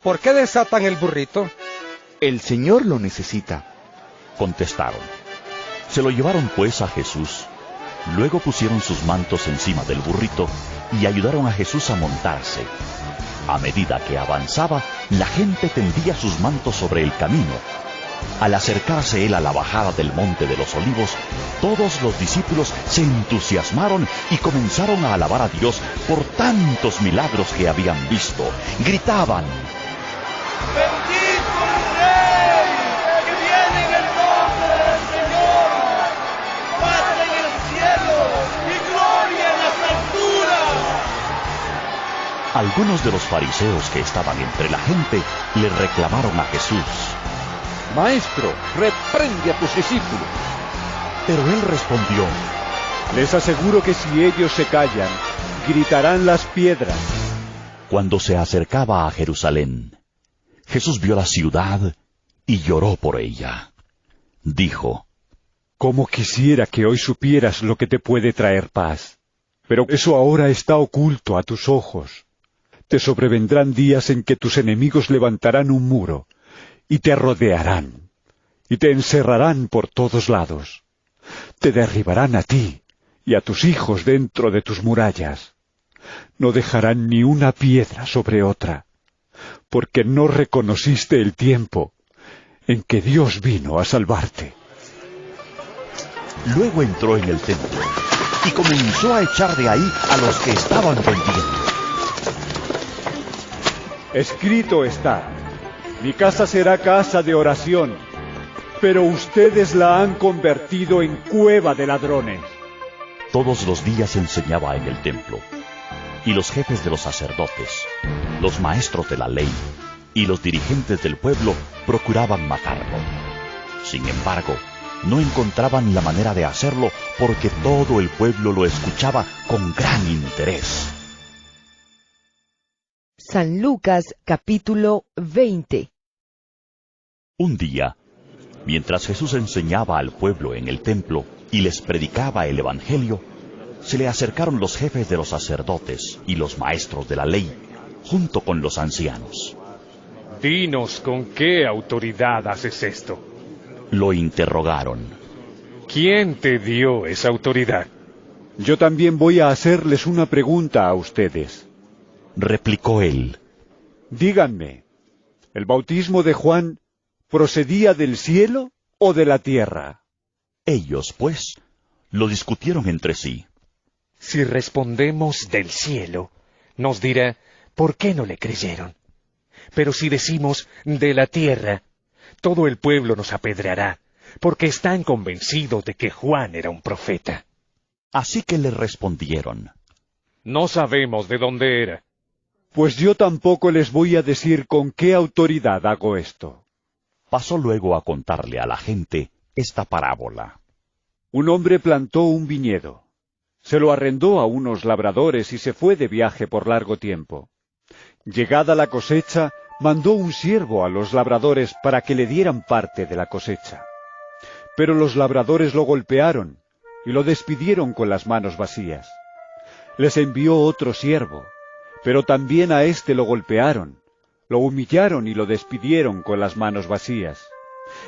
¿por qué desatan el burrito? El Señor lo necesita, contestaron. Se lo llevaron pues a Jesús. Luego pusieron sus mantos encima del burrito y ayudaron a Jesús a montarse. A medida que avanzaba, la gente tendía sus mantos sobre el camino. Al acercarse él a la bajada del monte de los Olivos, todos los discípulos se entusiasmaron y comenzaron a alabar a Dios por tantos milagros que habían visto. Gritaban: ¡bendito el Rey que viene en el nombre del Señor! ¡Paz en el cielo y gloria en las alturas! Algunos de los fariseos que estaban entre la gente le reclamaron a Jesús: Maestro, reprende a tus discípulos. Pero él respondió: les aseguro que si ellos se callan, gritarán las piedras. Cuando se acercaba a Jerusalén, Jesús vio la ciudad y lloró por ella. Dijo: cómo quisiera que hoy supieras lo que te puede traer paz. Pero eso ahora está oculto a tus ojos. Te sobrevendrán días en que tus enemigos levantarán un muro, y te rodearán, y te encerrarán por todos lados. Te derribarán a ti y a tus hijos dentro de tus murallas. No dejarán ni una piedra sobre otra, porque no reconociste el tiempo en que Dios vino a salvarte. Luego entró en el templo y comenzó a echar de ahí a los que estaban vendiendo. Escrito está: mi casa será casa de oración, pero ustedes la han convertido en cueva de ladrones. Todos los días enseñaba en el templo, y los jefes de los sacerdotes, los maestros de la ley y los dirigentes del pueblo procuraban matarlo. Sin embargo, no encontraban la manera de hacerlo porque todo el pueblo lo escuchaba con gran interés. San Lucas capítulo 20. Un día, mientras Jesús enseñaba al pueblo en el templo y les predicaba el Evangelio, se le acercaron los jefes de los sacerdotes y los maestros de la ley, junto con los ancianos. Dinos con qué autoridad haces esto. Lo interrogaron. ¿Quién te dio esa autoridad? Yo también voy a hacerles una pregunta a ustedes. Replicó él. Díganme, ¿el bautismo de Juan procedía del cielo o de la tierra? Ellos, pues, lo discutieron entre sí. Si respondemos del cielo, nos dirá, ¿por qué no le creyeron? Pero si decimos de la tierra, todo el pueblo nos apedreará, porque están convencidos de que Juan era un profeta. Así que le respondieron: no sabemos de dónde era. Pues yo tampoco les voy a decir con qué autoridad hago esto. Pasó luego a contarle a la gente esta parábola. Un hombre plantó un viñedo, se lo arrendó a unos labradores y se fue de viaje por largo tiempo. Llegada la cosecha, mandó un siervo a los labradores para que le dieran parte de la cosecha. Pero los labradores lo golpearon y lo despidieron con las manos vacías. Les envió otro siervo, pero también a éste lo golpearon, lo humillaron y lo despidieron con las manos vacías.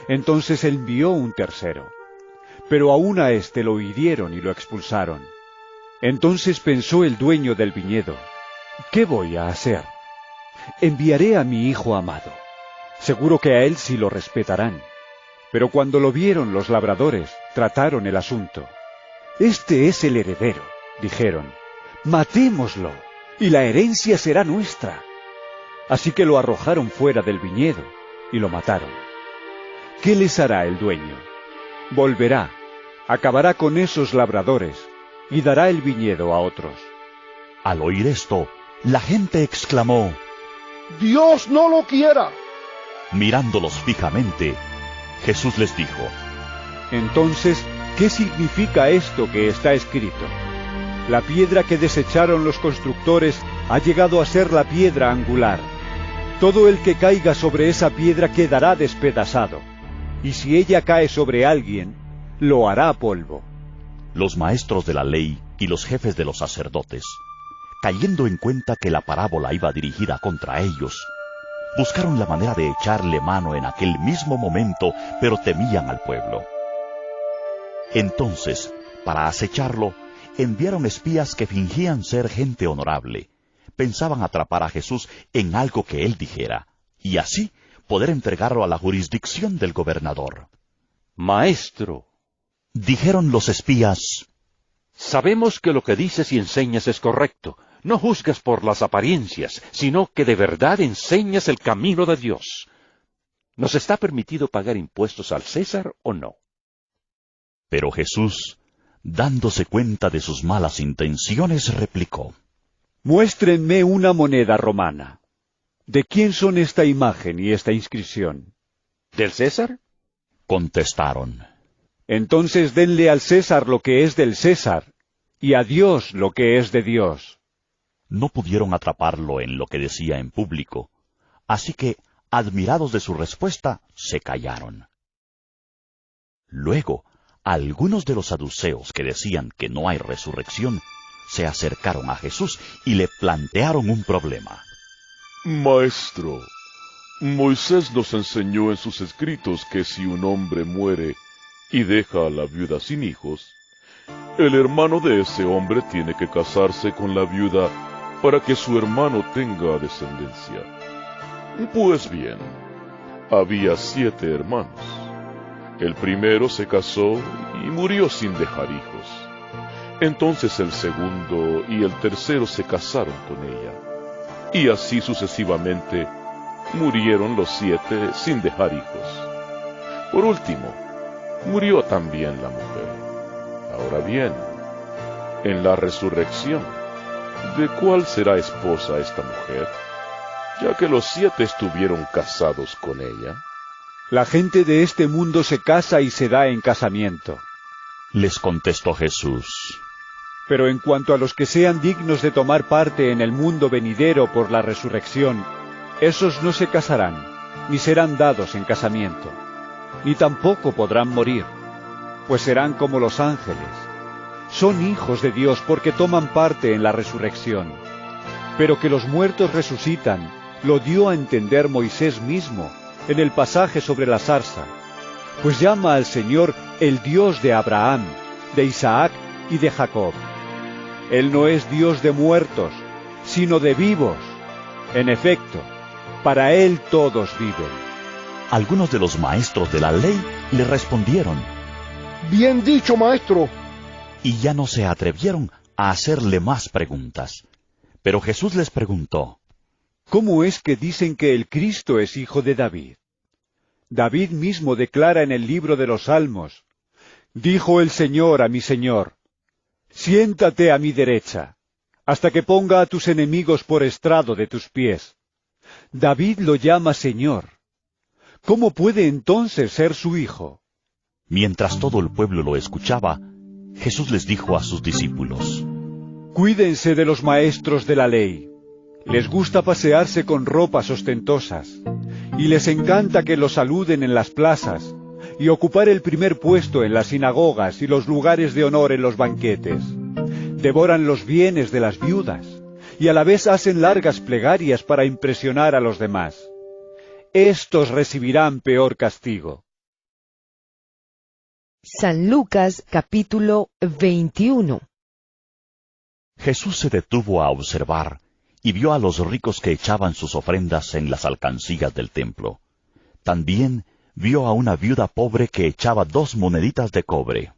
Entonces envió un tercero, pero aún a éste lo hirieron y lo expulsaron. Entonces pensó el dueño del viñedo: ¿qué voy a hacer? Enviaré a mi hijo amado. Seguro que a él sí lo respetarán. Pero cuando lo vieron los labradores, trataron el asunto. Este es el heredero, dijeron. Matémoslo, y la herencia será nuestra. Así que lo arrojaron fuera del viñedo y lo mataron. ¿Qué les hará el dueño? Volverá, acabará con esos labradores y dará el viñedo a otros. Al oír esto, la gente exclamó: ¡Dios no lo quiera! Mirándolos fijamente, Jesús les dijo: Entonces, ¿qué significa esto que está escrito? La piedra que desecharon los constructores ha llegado a ser la piedra angular. Todo el que caiga sobre esa piedra quedará despedazado, y si ella cae sobre alguien, lo hará polvo. Los maestros de la ley y los jefes de los sacerdotes, cayendo en cuenta que la parábola iba dirigida contra ellos, buscaron la manera de echarle mano en aquel mismo momento, pero temían al pueblo. Entonces, para acecharlo, enviaron espías que fingían ser gente honorable. Pensaban atrapar a Jesús en algo que él dijera, y así poder entregarlo a la jurisdicción del gobernador. Maestro, dijeron los espías, sabemos que lo que dices y enseñas es correcto. No juzgas por las apariencias, sino que de verdad enseñas el camino de Dios. ¿Nos está permitido pagar impuestos al César o no? Pero Jesús, dándose cuenta de sus malas intenciones, replicó: Muéstrenme una moneda romana. ¿De quién son esta imagen y esta inscripción? ¿Del César? Contestaron. Entonces denle al César lo que es del César, y a Dios lo que es de Dios. No pudieron atraparlo en lo que decía en público, así que, admirados de su respuesta, se callaron. Luego, algunos de los saduceos que decían que no hay resurrección, se acercaron a Jesús y le plantearon un problema. Maestro, Moisés nos enseñó en sus escritos que si un hombre muere y deja a la viuda sin hijos, el hermano de ese hombre tiene que casarse con la viuda para que su hermano tenga descendencia. Pues bien, había 7 hermanos. El primero se casó y murió sin dejar hijos. Entonces el segundo y el tercero se casaron con ella. Y así sucesivamente murieron los 7 sin dejar hijos. Por último, murió también la mujer. Ahora bien, en la resurrección, ¿de cuál será esposa esta mujer? Ya que los 7 estuvieron casados con ella. La gente de este mundo se casa y se da en casamiento. Les contestó Jesús. Pero en cuanto a los que sean dignos de tomar parte en el mundo venidero por la resurrección, esos no se casarán, ni serán dados en casamiento, ni tampoco podrán morir, pues serán como los ángeles. Son hijos de Dios porque toman parte en la resurrección. Pero que los muertos resucitan, lo dio a entender Moisés mismo, en el pasaje sobre la zarza, pues llama al Señor el Dios de Abraham, de Isaac y de Jacob. Él no es Dios de muertos, sino de vivos. En efecto, para Él todos viven. Algunos de los maestros de la ley le respondieron: Bien dicho, maestro. Y ya no se atrevieron a hacerle más preguntas. Pero Jesús les preguntó: ¿Cómo es que dicen que el Cristo es hijo de David? David mismo declara en el libro de los Salmos: Dijo el Señor a mi Señor: Siéntate a mi derecha, hasta que ponga a tus enemigos por estrado de tus pies. David lo llama Señor. ¿Cómo puede entonces ser su hijo? Mientras todo el pueblo lo escuchaba, Jesús les dijo a sus discípulos: Cuídense de los maestros de la ley. Les gusta pasearse con ropas ostentosas, y les encanta que los saluden en las plazas, y ocupar el primer puesto en las sinagogas y los lugares de honor en los banquetes. Devoran los bienes de las viudas y a la vez hacen largas plegarias para impresionar a los demás. Estos recibirán peor castigo. San Lucas capítulo 21. Jesús se detuvo a observar y vio a los ricos que echaban sus ofrendas en las alcancías del templo. También vio a una viuda pobre que echaba 2 moneditas de cobre.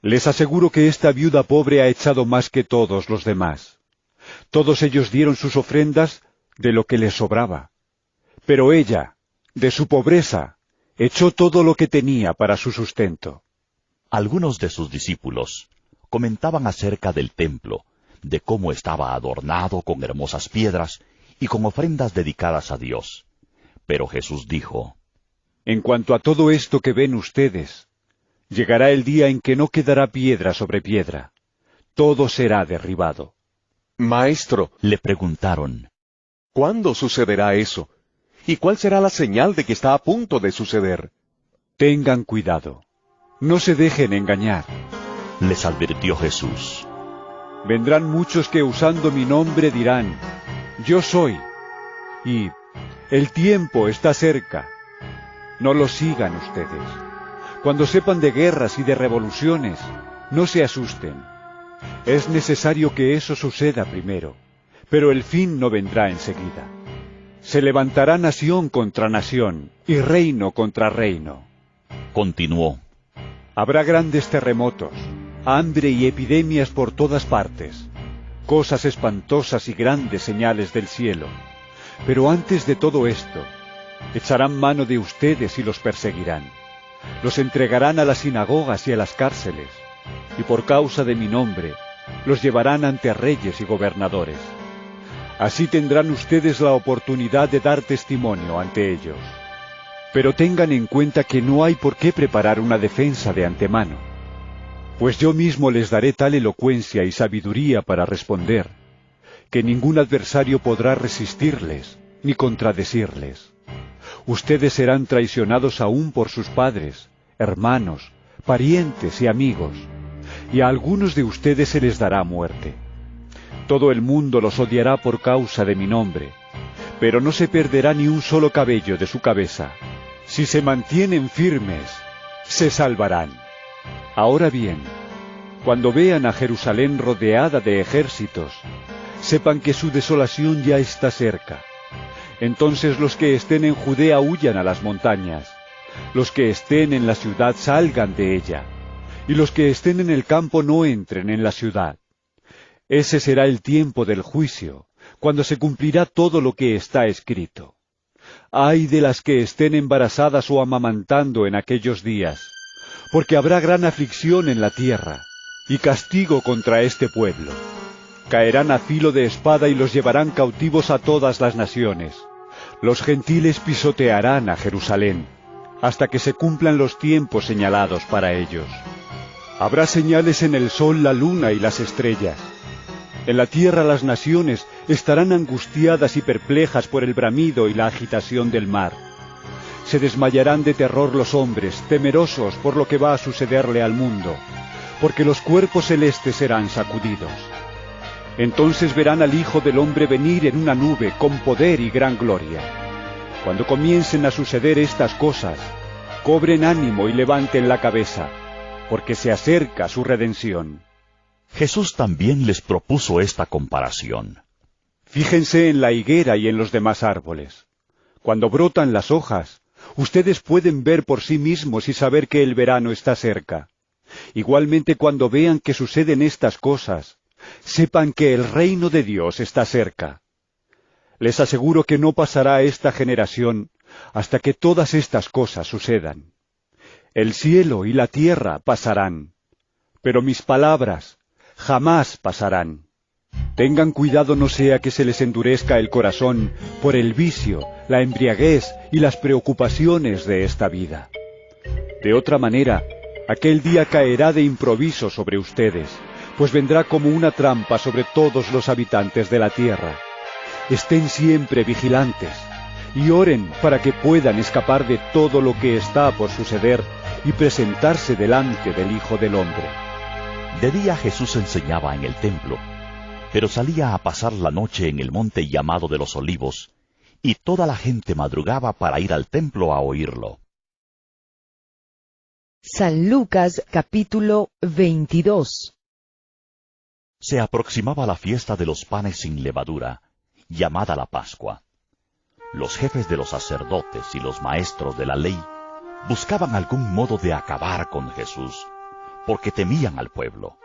Les aseguro que esta viuda pobre ha echado más que todos los demás. Todos ellos dieron sus ofrendas de lo que les sobraba. Pero ella, de su pobreza, echó todo lo que tenía para su sustento. Algunos de sus discípulos comentaban acerca del templo, de cómo estaba adornado con hermosas piedras y con ofrendas dedicadas a Dios. Pero Jesús dijo: En cuanto a todo esto que ven ustedes, llegará el día en que no quedará piedra sobre piedra. Todo será derribado. Maestro, le preguntaron: ¿cuándo sucederá eso? ¿Y cuál será la señal de que está a punto de suceder? Tengan cuidado. No se dejen engañar. Les advirtió Jesús. Vendrán muchos que usando mi nombre dirán: Yo soy, y el tiempo está cerca. No lo sigan ustedes. Cuando sepan de guerras y de revoluciones, no se asusten. Es necesario que eso suceda primero, pero el fin no vendrá enseguida. Se levantará nación contra nación y reino contra reino. Continuó: Habrá grandes terremotos, hambre y epidemias por todas partes, cosas espantosas y grandes señales del cielo. Pero antes de todo esto, echarán mano de ustedes y los perseguirán. Los entregarán a las sinagogas y a las cárceles, y por causa de mi nombre, los llevarán ante reyes y gobernadores. Así tendrán ustedes la oportunidad de dar testimonio ante ellos. Pero tengan en cuenta que no hay por qué preparar una defensa de antemano, pues yo mismo les daré tal elocuencia y sabiduría para responder, que ningún adversario podrá resistirles ni contradecirles. Ustedes serán traicionados aún por sus padres, hermanos, parientes y amigos, y a algunos de ustedes se les dará muerte. Todo el mundo los odiará por causa de mi nombre, pero no se perderá ni un solo cabello de su cabeza. Si se mantienen firmes, se salvarán. Ahora bien, cuando vean a Jerusalén rodeada de ejércitos, sepan que su desolación ya está cerca. Entonces los que estén en Judea huyan a las montañas, los que estén en la ciudad salgan de ella, y los que estén en el campo no entren en la ciudad. Ese será el tiempo del juicio, cuando se cumplirá todo lo que está escrito. Ay de las que estén embarazadas o amamantando en aquellos días, porque habrá gran aflicción en la tierra, y castigo contra este pueblo. Caerán a filo de espada y los llevarán cautivos a todas las naciones. Los gentiles pisotearán a Jerusalén, hasta que se cumplan los tiempos señalados para ellos. Habrá señales en el sol, la luna y las estrellas. En la tierra las naciones estarán angustiadas y perplejas por el bramido y la agitación del mar. Se desmayarán de terror los hombres, temerosos por lo que va a sucederle al mundo, porque los cuerpos celestes serán sacudidos. Entonces verán al Hijo del Hombre venir en una nube con poder y gran gloria. Cuando comiencen a suceder estas cosas, cobren ánimo y levanten la cabeza, porque se acerca su redención. Jesús también les propuso esta comparación. Fíjense en la higuera y en los demás árboles. Cuando brotan las hojas, ustedes pueden ver por sí mismos y saber que el verano está cerca. Igualmente, cuando vean que suceden estas cosas, sepan que el reino de Dios está cerca. Les aseguro que no pasará esta generación hasta que todas estas cosas sucedan. El cielo y la tierra pasarán, pero mis palabras jamás pasarán. Tengan cuidado no sea que se les endurezca el corazón por el vicio, la embriaguez y las preocupaciones de esta vida. De otra manera, aquel día caerá de improviso sobre ustedes, pues vendrá como una trampa sobre todos los habitantes de la tierra. Estén siempre vigilantes y oren para que puedan escapar de todo lo que está por suceder y presentarse delante del Hijo del Hombre. De día Jesús enseñaba en el templo, pero salía a pasar la noche en el monte llamado de los Olivos, y toda la gente madrugaba para ir al templo a oírlo. San Lucas capítulo 22. Se aproximaba la fiesta de los panes sin levadura, llamada la Pascua. Los jefes de los sacerdotes y los maestros de la ley buscaban algún modo de acabar con Jesús, porque temían al pueblo.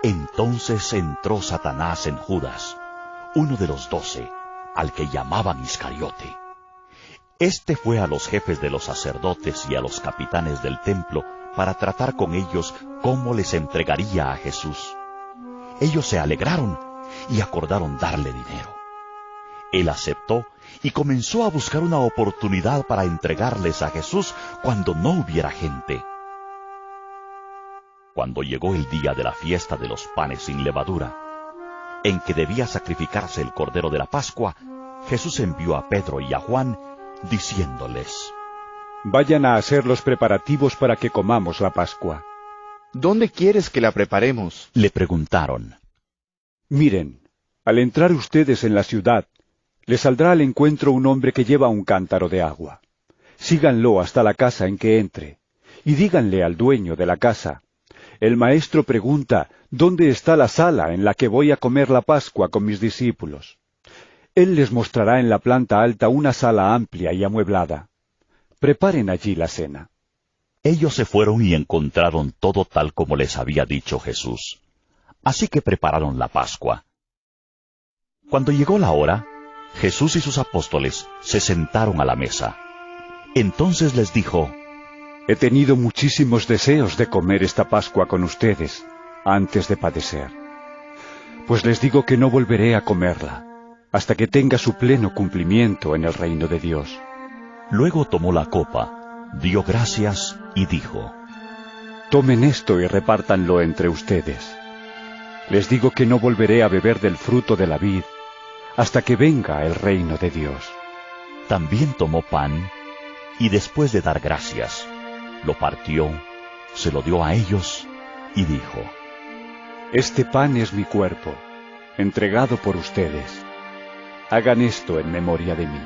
Entonces entró Satanás en Judas, uno de los 12, al que llamaban Iscariote. Este fue a los jefes de los sacerdotes y a los capitanes del templo para tratar con ellos cómo les entregaría a Jesús. Ellos se alegraron y acordaron darle dinero. Él aceptó y comenzó a buscar una oportunidad para entregarles a Jesús cuando no hubiera gente. Cuando llegó el día de la fiesta de los panes sin levadura, en que debía sacrificarse el cordero de la Pascua, Jesús envió a Pedro y a Juan, diciéndoles: Vayan a hacer los preparativos para que comamos la Pascua. ¿Dónde quieres que la preparemos? Le preguntaron. Miren, al entrar ustedes en la ciudad, les saldrá al encuentro un hombre que lleva un cántaro de agua. Síganlo hasta la casa en que entre, y díganle al dueño de la casa: el maestro pregunta, ¿dónde está la sala en la que voy a comer la Pascua con mis discípulos? Él les mostrará en la planta alta una sala amplia y amueblada. Preparen allí la cena. Ellos se fueron y encontraron todo tal como les había dicho Jesús. Así que prepararon la Pascua. Cuando llegó la hora, Jesús y sus apóstoles se sentaron a la mesa. Entonces les dijo: He tenido muchísimos deseos de comer esta Pascua con ustedes antes de padecer. Pues les digo que no volveré a comerla hasta que tenga su pleno cumplimiento en el reino de Dios. Luego tomó la copa, dio gracias y dijo: Tomen esto y repártanlo entre ustedes. Les digo que no volveré a beber del fruto de la vid hasta que venga el reino de Dios. También tomó pan, y después de dar gracias, lo partió, se lo dio a ellos, y dijo: Este pan es mi cuerpo, entregado por ustedes. Hagan esto en memoria de mí.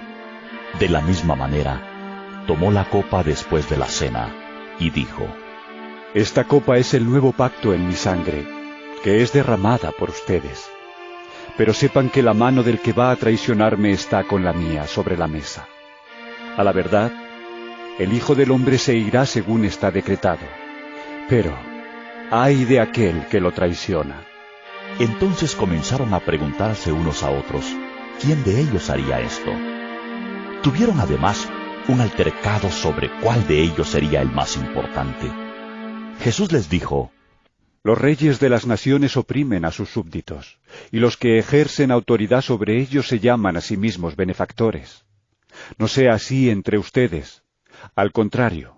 De la misma manera, tomó la copa después de la cena, y dijo: Esta copa es el nuevo pacto en mi sangre, que es derramada por ustedes. Pero sepan que la mano del que va a traicionarme está con la mía sobre la mesa. A la verdad, el Hijo del Hombre se irá según está decretado. Pero, ¡ay de aquel que lo traiciona! Entonces comenzaron a preguntarse unos a otros, ¿quién de ellos haría esto? Tuvieron además un altercado sobre cuál de ellos sería el más importante. Jesús les dijo: Los reyes de las naciones oprimen a sus súbditos, y los que ejercen autoridad sobre ellos se llaman a sí mismos benefactores. No sea así entre ustedes. Al contrario,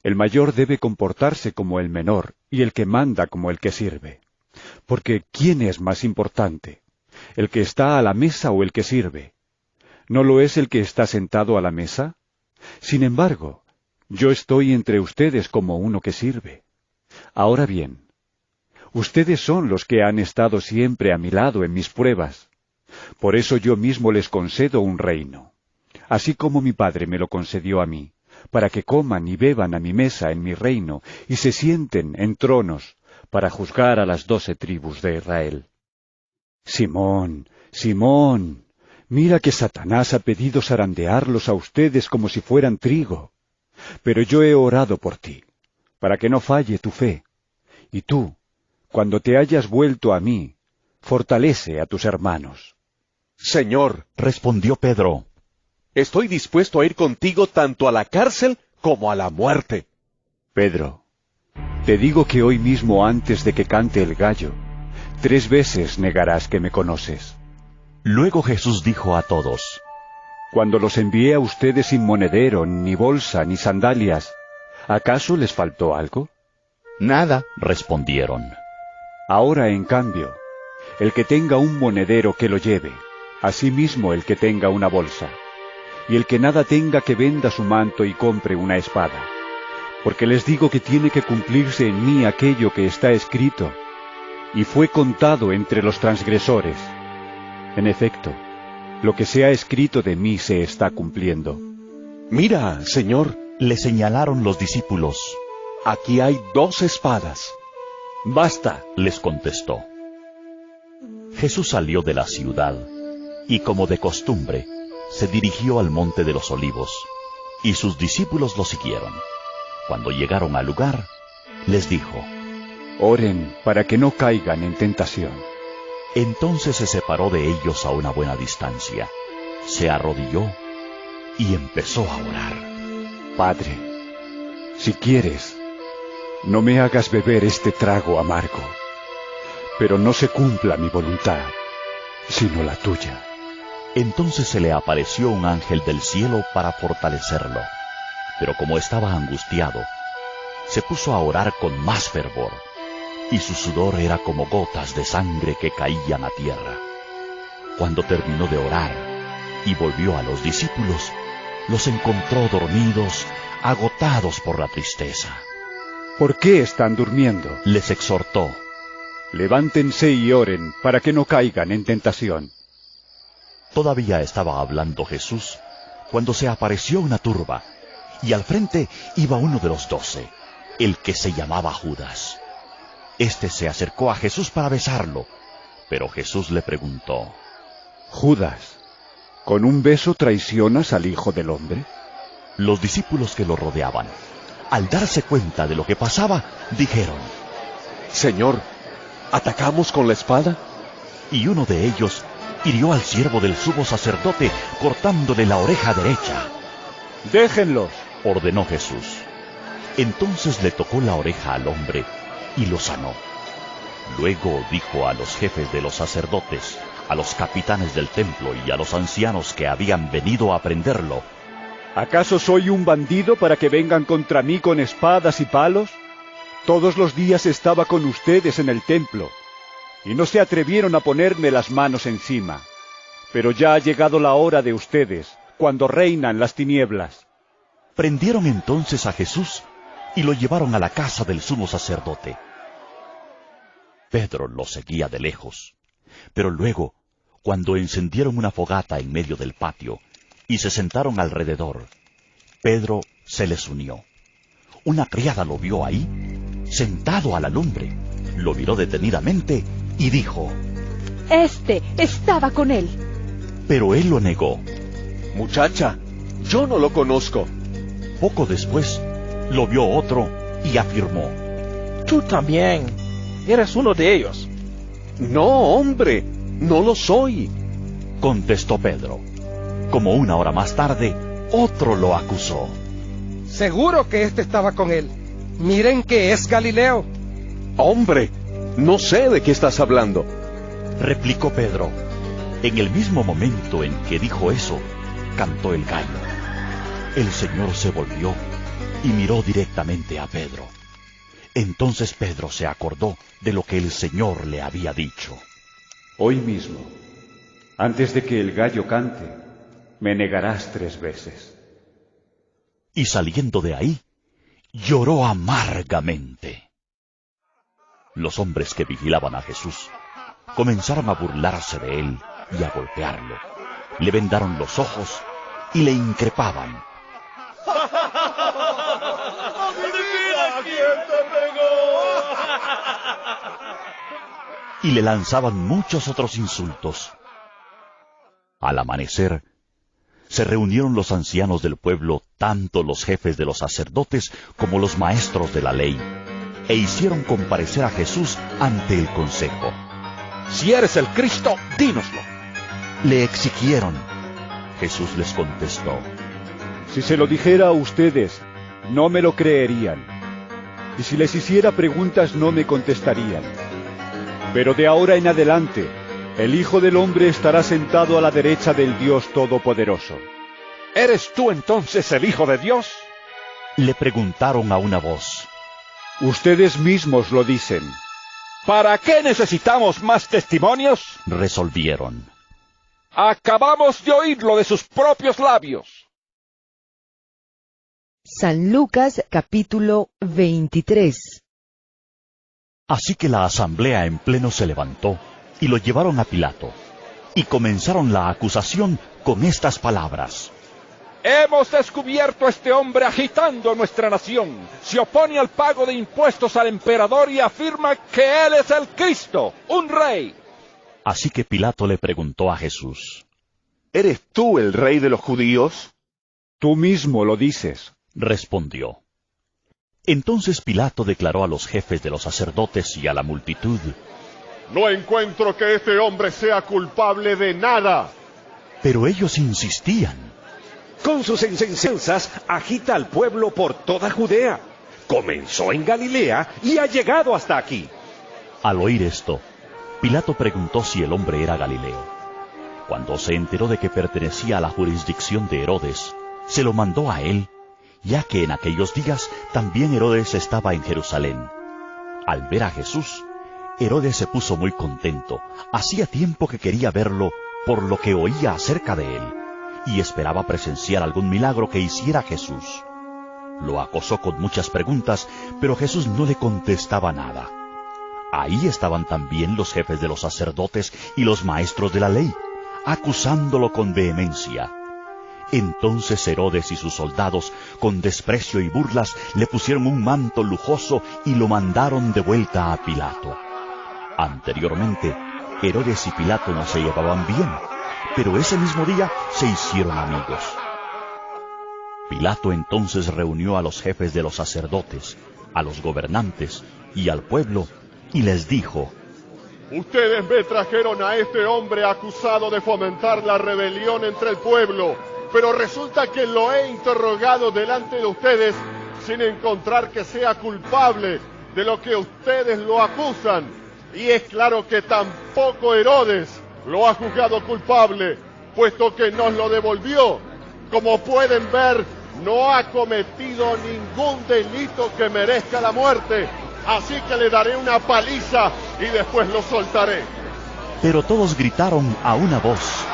el mayor debe comportarse como el menor, y el que manda como el que sirve. Porque ¿quién es más importante? ¿El que está a la mesa o el que sirve? ¿No lo es el que está sentado a la mesa? Sin embargo, yo estoy entre ustedes como uno que sirve. Ahora bien, ustedes son los que han estado siempre a mi lado en mis pruebas. Por eso yo mismo les concedo un reino, así como mi Padre me lo concedió a mí, para que coman y beban a mi mesa en mi reino y se sienten en tronos para juzgar a las 12 tribus de Israel. Simón, Simón, mira que Satanás ha pedido zarandearlos a ustedes como si fueran trigo. Pero yo he orado por ti, para que no falle tu fe. Y tú, cuando te hayas vuelto a mí, fortalece a tus hermanos. Señor, respondió Pedro, estoy dispuesto a ir contigo tanto a la cárcel como a la muerte. Pedro, te digo que hoy mismo antes de que cante el gallo, 3 veces negarás que me conoces. Luego Jesús dijo a todos: Cuando los envié a ustedes sin monedero, ni bolsa, ni sandalias, ¿acaso les faltó algo? Nada, respondieron. Ahora, en cambio, el que tenga un monedero que lo lleve, asimismo el que tenga una bolsa, y el que nada tenga que venda su manto y compre una espada, porque les digo que tiene que cumplirse en mí aquello que está escrito, y fue contado entre los transgresores. En efecto, lo que se ha escrito de mí se está cumpliendo. Mira, Señor, le señalaron los discípulos. Aquí hay 2 espadas. Basta, les contestó. Jesús salió de la ciudad, y como de costumbre, se dirigió al monte de los Olivos, y sus discípulos lo siguieron. Cuando llegaron al lugar, les dijo: Oren para que no caigan en tentación. Entonces se separó de ellos a una buena distancia, se arrodilló y empezó a orar. Padre, si quieres, no me hagas beber este trago amargo, pero no se cumpla mi voluntad, sino la tuya. Entonces se le apareció un ángel del cielo para fortalecerlo, pero como estaba angustiado, se puso a orar con más fervor, y su sudor era como gotas de sangre que caían a tierra. Cuando terminó de orar y volvió a los discípulos, los encontró dormidos, agotados por la tristeza. ¿Por qué están durmiendo?, les exhortó. Levántense y oren para que no caigan en tentación. Todavía estaba hablando Jesús cuando se apareció una turba, y al frente iba uno de los 12, el que se llamaba Judas. Este se acercó a Jesús para besarlo, pero Jesús le preguntó: Judas, ¿con un beso traicionas al Hijo del Hombre? Los discípulos que lo rodeaban, al darse cuenta de lo que pasaba, dijeron: Señor, ¿atacamos con la espada? Y uno de ellos hirió al siervo del sumo sacerdote, cortándole la oreja derecha. ¡Déjenlos!, ordenó Jesús. Entonces le tocó la oreja al hombre y lo sanó. Luego dijo a los jefes de los sacerdotes, a los capitanes del templo y a los ancianos que habían venido a prenderlo: ¿Acaso soy un bandido para que vengan contra mí con espadas y palos? Todos los días estaba con ustedes en el templo, y no se atrevieron a ponerme las manos encima. Pero ya ha llegado la hora de ustedes, cuando reinan las tinieblas. Prendieron entonces a Jesús y lo llevaron a la casa del sumo sacerdote. Pedro lo seguía de lejos, pero luego, cuando encendieron una fogata en medio del patio y se sentaron alrededor, Pedro se les unió. Una criada lo vio ahí, sentado a la lumbre, lo miró detenidamente y dijo: Este estaba con él. Pero él lo negó. Muchacha, yo no lo conozco. Poco después, lo vio otro y afirmó: Tú también eres uno de ellos. No, hombre, no lo soy, contestó Pedro. Como una hora más tarde, otro lo acusó. Seguro que este estaba con él. Miren que es Galileo. Hombre, no sé de qué estás hablando, replicó Pedro. En el mismo momento en que dijo eso, cantó el gallo. El Señor se volvió y miró directamente a Pedro. Entonces Pedro se acordó de lo que el Señor le había dicho: Hoy mismo, antes de que el gallo cante, me negarás 3 veces. Y saliendo de ahí, lloró amargamente. Los hombres que vigilaban a Jesús comenzaron a burlarse de él y a golpearlo. Le vendaron los ojos y le increpaban. ¡Adivina quién te pegó! Y le lanzaban muchos otros insultos. Al amanecer, se reunieron los ancianos del pueblo, tanto los jefes de los sacerdotes como los maestros de la ley, e hicieron comparecer a Jesús ante el consejo. Si eres el Cristo, dínoslo. Le exigieron. Jesús les contestó: Si se lo dijera a ustedes, no me lo creerían. Y si les hiciera preguntas, no me contestarían. Pero de ahora en adelante, el Hijo del Hombre estará sentado a la derecha del Dios Todopoderoso. ¿Eres tú entonces el Hijo de Dios?, le preguntaron a una voz. Ustedes mismos lo dicen. ¿Para qué necesitamos más testimonios?, resolvieron. Acabamos de oírlo de sus propios labios. San Lucas capítulo 23. Así que la asamblea en pleno se levantó y lo llevaron a Pilato, y comenzaron la acusación con estas palabras: Hemos descubierto a este hombre agitando nuestra nación. Se opone al pago de impuestos al emperador y afirma que él es el Cristo, un rey. Así que Pilato le preguntó a Jesús: ¿Eres tú el rey de los judíos? Tú mismo lo dices, respondió. Entonces Pilato declaró a los jefes de los sacerdotes y a la multitud: No encuentro que este hombre sea culpable de nada. Pero ellos insistían. Con sus enseñanzas agita al pueblo por toda Judea. Comenzó en Galilea y ha llegado hasta aquí. Al oír esto, Pilato preguntó si el hombre era Galileo. Cuando se enteró de que pertenecía a la jurisdicción de Herodes, se lo mandó a él, ya que en aquellos días también Herodes estaba en Jerusalén. Al ver a Jesús, Herodes se puso muy contento. Hacía tiempo que quería verlo por lo que oía acerca de él, y esperaba presenciar algún milagro que hiciera Jesús. Lo acosó con muchas preguntas, pero Jesús no le contestaba nada. Ahí estaban también los jefes de los sacerdotes y los maestros de la ley, acusándolo con vehemencia. Entonces Herodes y sus soldados, con desprecio y burlas, le pusieron un manto lujoso y lo mandaron de vuelta a Pilato. Anteriormente, Herodes y Pilato no se llevaban bien, pero ese mismo día se hicieron amigos. Pilato entonces reunió a los jefes de los sacerdotes, a los gobernantes y al pueblo, y les dijo: Ustedes me trajeron a este hombre acusado de fomentar la rebelión entre el pueblo, pero resulta que lo he interrogado delante de ustedes sin encontrar que sea culpable de lo que ustedes lo acusan. Y es claro que tampoco Herodes lo ha juzgado culpable, puesto que nos lo devolvió. Como pueden ver, no ha cometido ningún delito que merezca la muerte, así que le daré una paliza y después lo soltaré. Pero todos gritaron a una voz: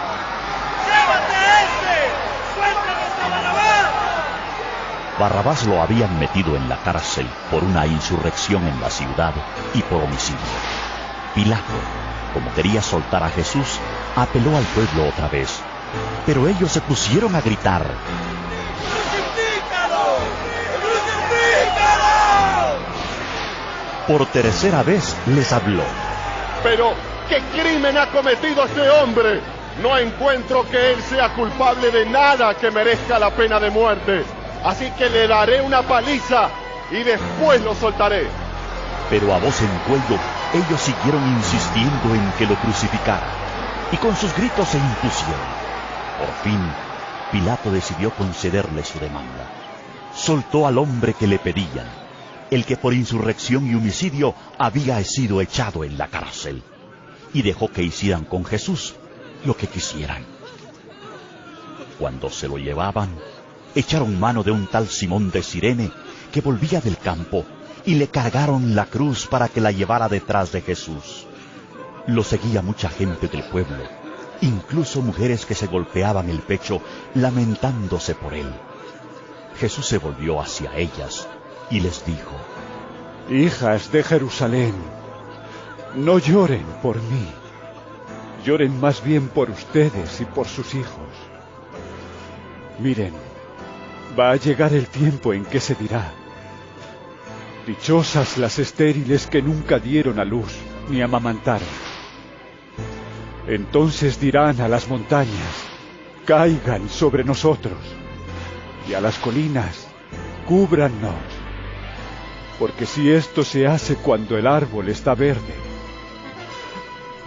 ¡Llévate a este! ¡Suéltanos a Barrabás! Barrabás lo habían metido en la cárcel por una insurrección en la ciudad y por homicidio. Pilato, como quería soltar a Jesús, apeló al pueblo otra vez, pero ellos se pusieron a gritar: ¡Crucifícalo! ¡Crucifícalo! Por tercera vez les habló: Pero, ¿qué crimen ha cometido este hombre? No encuentro que él sea culpable de nada que merezca la pena de muerte, así que le daré una paliza y después lo soltaré. Pero a voz en cuello, ellos siguieron insistiendo en que lo crucificara, y con sus gritos se impusieron. Por fin, Pilato decidió concederle su demanda. Soltó al hombre que le pedían, el que por insurrección y homicidio había sido echado en la cárcel, y dejó que hicieran con Jesús lo que quisieran. Cuando se lo llevaban, echaron mano de un tal Simón de Cirene que volvía del campo, y le cargaron la cruz para que la llevara detrás de Jesús. Lo seguía mucha gente del pueblo, incluso mujeres que se golpeaban el pecho lamentándose por él. Jesús se volvió hacia ellas y les dijo: Hijas de Jerusalén, no lloren por mí, lloren más bien por ustedes y por sus hijos. Miren, va a llegar el tiempo en que se dirá: dichosas las estériles que nunca dieron a luz ni amamantaron. Entonces dirán a las montañas: caigan sobre nosotros, y a las colinas: cúbrannos. Porque si esto se hace cuando el árbol está verde,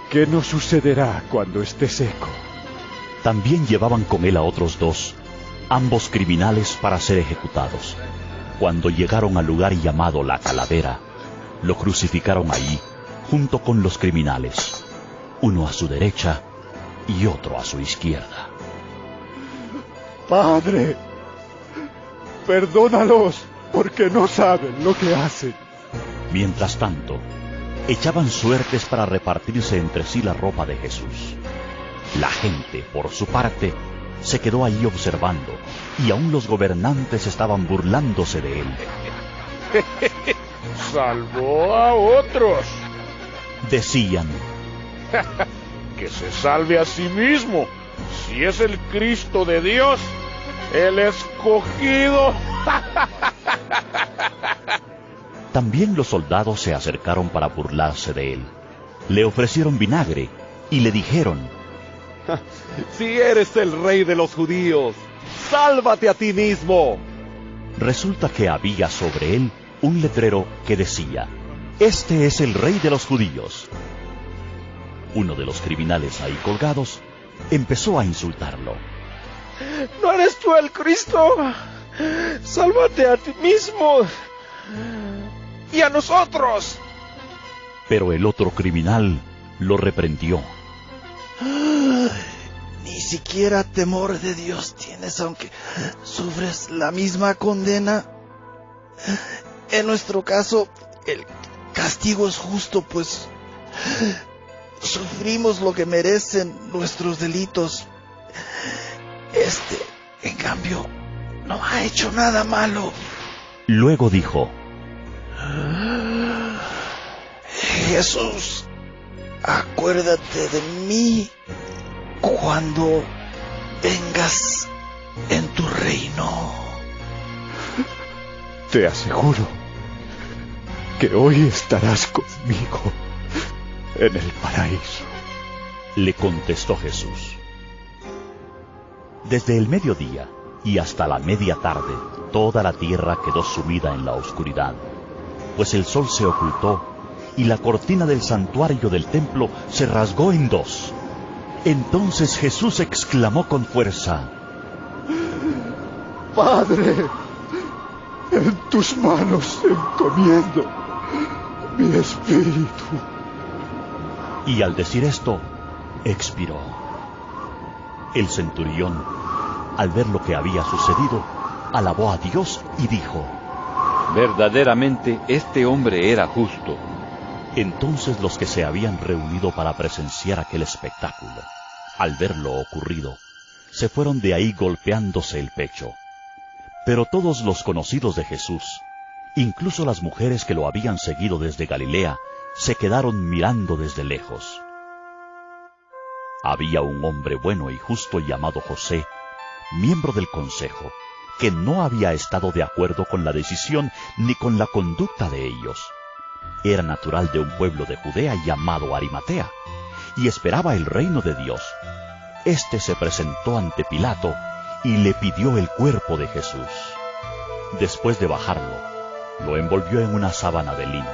¿qué nos sucederá cuando esté seco? También llevaban con él a otros dos, ambos criminales, para ser ejecutados. Cuando llegaron al lugar llamado La Calavera, lo crucificaron ahí, junto con los criminales, uno a su derecha y otro a su izquierda. Padre, perdónalos, porque no saben lo que hacen. Mientras tanto, echaban suertes para repartirse entre sí la ropa de Jesús. La gente, por su parte, se quedó allí observando, y aún los gobernantes estaban burlándose de él. Salvó a otros. Decían: que se salve a sí mismo, si es el Cristo de Dios, el escogido. También los soldados se acercaron para burlarse de él. Le ofrecieron vinagre y le dijeron: si eres el rey de los judíos, sálvate a ti mismo. Resulta que había sobre él un letrero que decía: este es el rey de los judíos. Uno de los criminales ahí colgados empezó a insultarlo. ¿No eres tú el Cristo? Sálvate a ti mismo y a nosotros. Pero el otro criminal lo reprendió. Ni siquiera temor de Dios tienes, aunque sufres la misma condena. En nuestro caso, el castigo es justo, pues sufrimos lo que merecen nuestros delitos. En cambio, no ha hecho nada malo. Luego dijo: Jesús, acuérdate de mí cuando vengas en tu reino. Te aseguro que hoy estarás conmigo en el paraíso. Le contestó Jesús. Desde el mediodía y hasta la media tarde, toda la tierra quedó sumida en la oscuridad, pues el sol se ocultó y la cortina del santuario del templo se rasgó en dos. Entonces Jesús exclamó con fuerza: Padre, en tus manos encomiendo mi espíritu. Y al decir esto, expiró. El centurión, al ver lo que había sucedido, alabó a Dios y dijo: verdaderamente este hombre era justo. Entonces los que se habían reunido para presenciar aquel espectáculo, al ver lo ocurrido, se fueron de ahí golpeándose el pecho. Pero todos los conocidos de Jesús, incluso las mujeres que lo habían seguido desde Galilea, se quedaron mirando desde lejos. Había un hombre bueno y justo llamado José, miembro del consejo, que no había estado de acuerdo con la decisión ni con la conducta de ellos. Era natural de un pueblo de Judea llamado Arimatea, y esperaba el reino de Dios. Este se presentó ante Pilato y le pidió el cuerpo de Jesús. Después de bajarlo, lo envolvió en una sábana de lino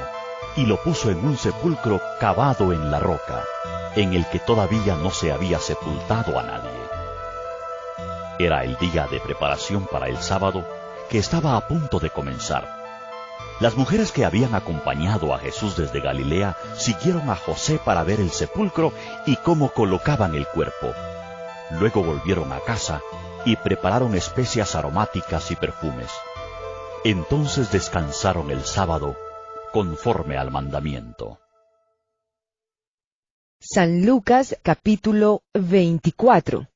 y lo puso en un sepulcro cavado en la roca, en el que todavía no se había sepultado a nadie. Era el día de preparación para el sábado, que estaba a punto de comenzar. Las mujeres que habían acompañado a Jesús desde Galilea siguieron a José para ver el sepulcro y cómo colocaban el cuerpo. Luego volvieron a casa y prepararon especias aromáticas y perfumes. Entonces descansaron el sábado conforme al mandamiento. San Lucas capítulo 24.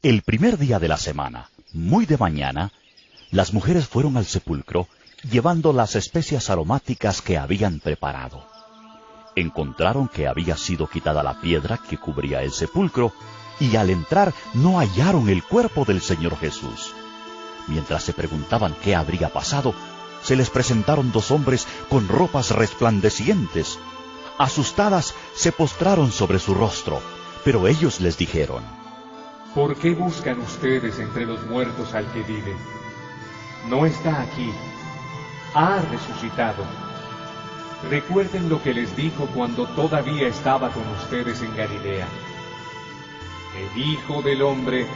El primer día de la semana, muy de mañana, las mujeres fueron al sepulcro llevando las especias aromáticas que habían preparado. Encontraron que había sido quitada la piedra que cubría el sepulcro y al entrar no hallaron el cuerpo del Señor Jesús. Mientras se preguntaban qué habría pasado, se les presentaron dos hombres con ropas resplandecientes. Asustadas, se postraron sobre su rostro, pero ellos les dijeron: ¿por qué buscan ustedes entre los muertos al que vive? No está aquí, ha resucitado. Recuerden lo que les dijo cuando todavía estaba con ustedes en Galilea. El Hijo del Hombre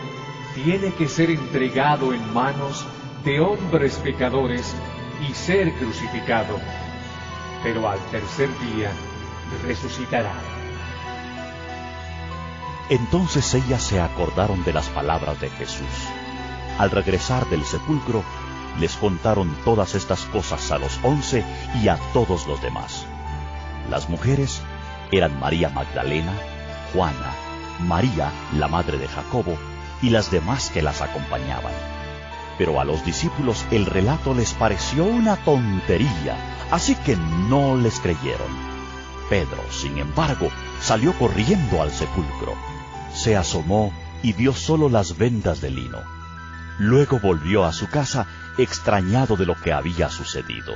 tiene que ser entregado en manos de hombres pecadores y ser crucificado, pero al tercer día resucitará. Entonces ellas se acordaron de las palabras de Jesús. Al regresar del sepulcro, les contaron todas estas cosas a los 11 y a todos los demás. Las mujeres eran María Magdalena, Juana, María, la madre de Jacobo, y las demás que las acompañaban. Pero a los discípulos el relato les pareció una tontería, así que no les creyeron. Pedro, sin embargo, salió corriendo al sepulcro. Se asomó y vio solo las vendas de lino. Luego volvió a su casa, extrañado de lo que había sucedido.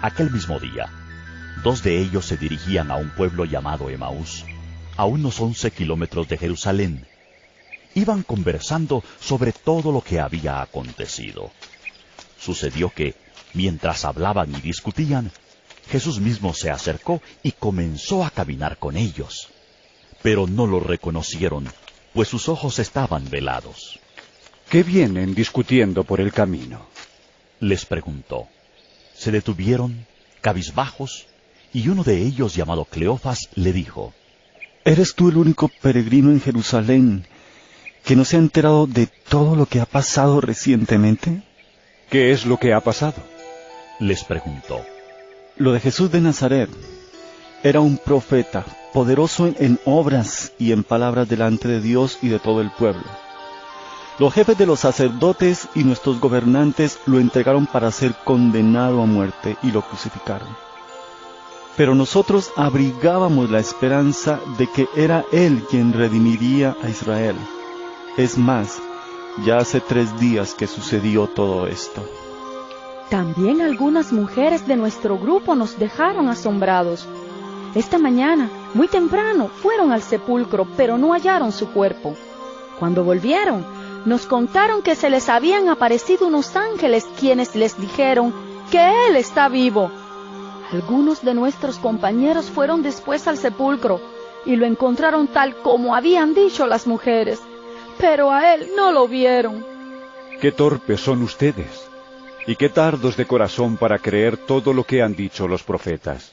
Aquel mismo día, 2 de ellos se dirigían a un pueblo llamado Emaús, a unos 11 kilómetros de Jerusalén. Iban conversando sobre todo lo que había acontecido. Sucedió que, mientras hablaban y discutían, Jesús mismo se acercó y comenzó a caminar con ellos. Pero no lo reconocieron, pues sus ojos estaban velados. ¿Qué vienen discutiendo por el camino?, les preguntó. Se detuvieron, cabizbajos, y uno de ellos, llamado Cleofas, le dijo: ¿Eres tú el único peregrino en Jerusalén que no se ha enterado de todo lo que ha pasado recientemente? ¿Qué es lo que ha pasado?, les preguntó. Lo de Jesús de Nazaret. Era un profeta, poderoso en obras y en palabras delante de Dios y de todo el pueblo. Los jefes de los sacerdotes y nuestros gobernantes lo entregaron para ser condenado a muerte y lo crucificaron. Pero nosotros abrigábamos la esperanza de que era Él quien redimiría a Israel. Es más, ya hace 3 días que sucedió todo esto. También algunas mujeres de nuestro grupo nos dejaron asombrados. Esta mañana, muy temprano, fueron al sepulcro, pero no hallaron su cuerpo. Cuando volvieron, nos contaron que se les habían aparecido unos ángeles quienes les dijeron que Él está vivo. Algunos de nuestros compañeros fueron después al sepulcro y lo encontraron tal como habían dicho las mujeres, pero a Él no lo vieron. ¡Qué torpes son ustedes! Y qué tardos de corazón para creer todo lo que han dicho los profetas.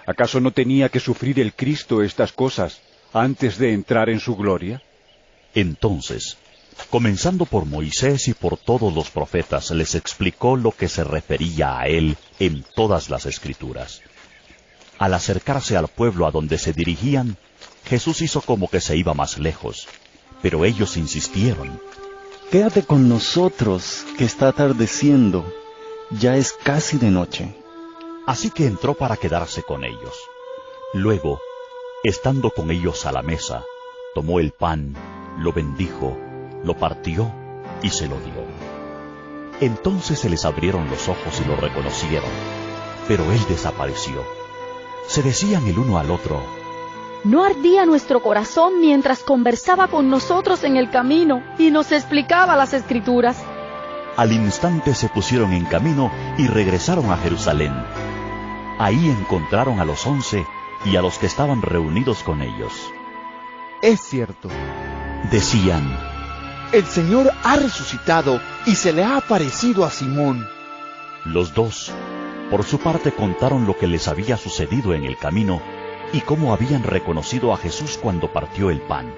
¿Acaso no tenía que sufrir el Cristo estas cosas antes de entrar en su gloria? Entonces, comenzando por Moisés y por todos los profetas, les explicó lo que se refería a él en todas las Escrituras. Al acercarse al pueblo a donde se dirigían, Jesús hizo como que se iba más lejos, pero ellos insistieron. Quédate con nosotros, que está atardeciendo, ya es casi de noche. Así que entró para quedarse con ellos. Luego, estando con ellos a la mesa, tomó el pan, lo bendijo, lo partió y se lo dio. Entonces se les abrieron los ojos y lo reconocieron, pero él desapareció. Se decían el uno al otro: ¿no ardía nuestro corazón mientras conversaba con nosotros en el camino y nos explicaba las Escrituras? Al instante se pusieron en camino y regresaron a Jerusalén. Ahí encontraron a los 11 y a los que estaban reunidos con ellos. Es cierto, decían, el Señor ha resucitado y se le ha aparecido a Simón. Los 2, por su parte, contaron lo que les había sucedido en el camino y cómo habían reconocido a Jesús cuando partió el pan.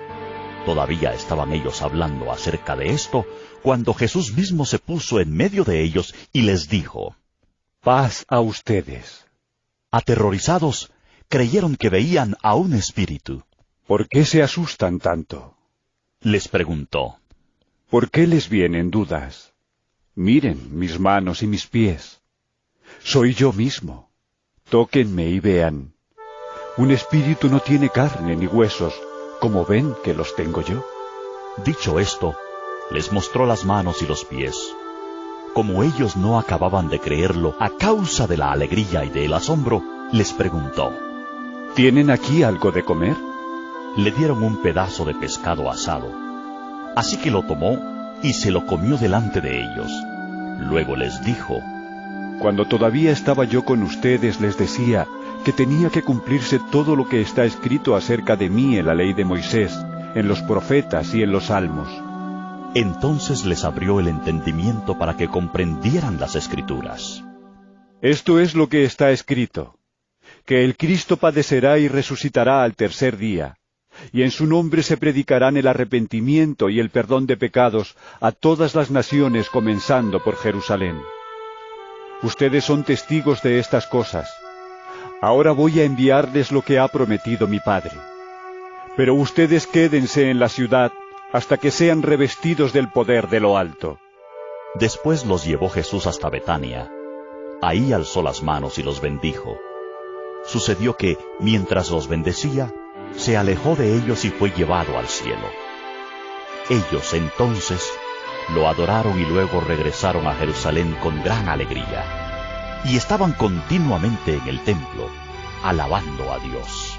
Todavía estaban ellos hablando acerca de esto, cuando Jesús mismo se puso en medio de ellos y les dijo: paz a ustedes. Aterrorizados, creyeron que veían a un espíritu. ¿Por qué se asustan tanto?, les preguntó. ¿Por qué les vienen dudas? Miren mis manos y mis pies. Soy yo mismo. Tóquenme y vean. Un espíritu no tiene carne ni huesos, como ven que los tengo yo. Dicho esto, les mostró las manos y los pies. Como ellos no acababan de creerlo a causa de la alegría y del asombro, les preguntó: ¿tienen aquí algo de comer? Le dieron un pedazo de pescado asado. Así que lo tomó y se lo comió delante de ellos. Luego les dijo: cuando todavía estaba yo con ustedes les decía que tenía que cumplirse todo lo que está escrito acerca de mí en la ley de Moisés, en los profetas y en los salmos. Entonces les abrió el entendimiento para que comprendieran las Escrituras. Esto es lo que está escrito, que el Cristo padecerá y resucitará al tercer día, y en su nombre se predicarán el arrepentimiento y el perdón de pecados a todas las naciones, comenzando por Jerusalén. Ustedes son testigos de estas cosas. Ahora voy a enviarles lo que ha prometido mi Padre. pero ustedes quédense en la ciudad hasta que sean revestidos del poder de lo alto. Después los llevó Jesús hasta Betania. Ahí alzó las manos y los bendijo. Sucedió que, mientras los bendecía, se alejó de ellos y fue llevado al cielo. Ellos entonces lo adoraron y luego regresaron a Jerusalén con gran alegría, y estaban continuamente en el templo, alabando a Dios.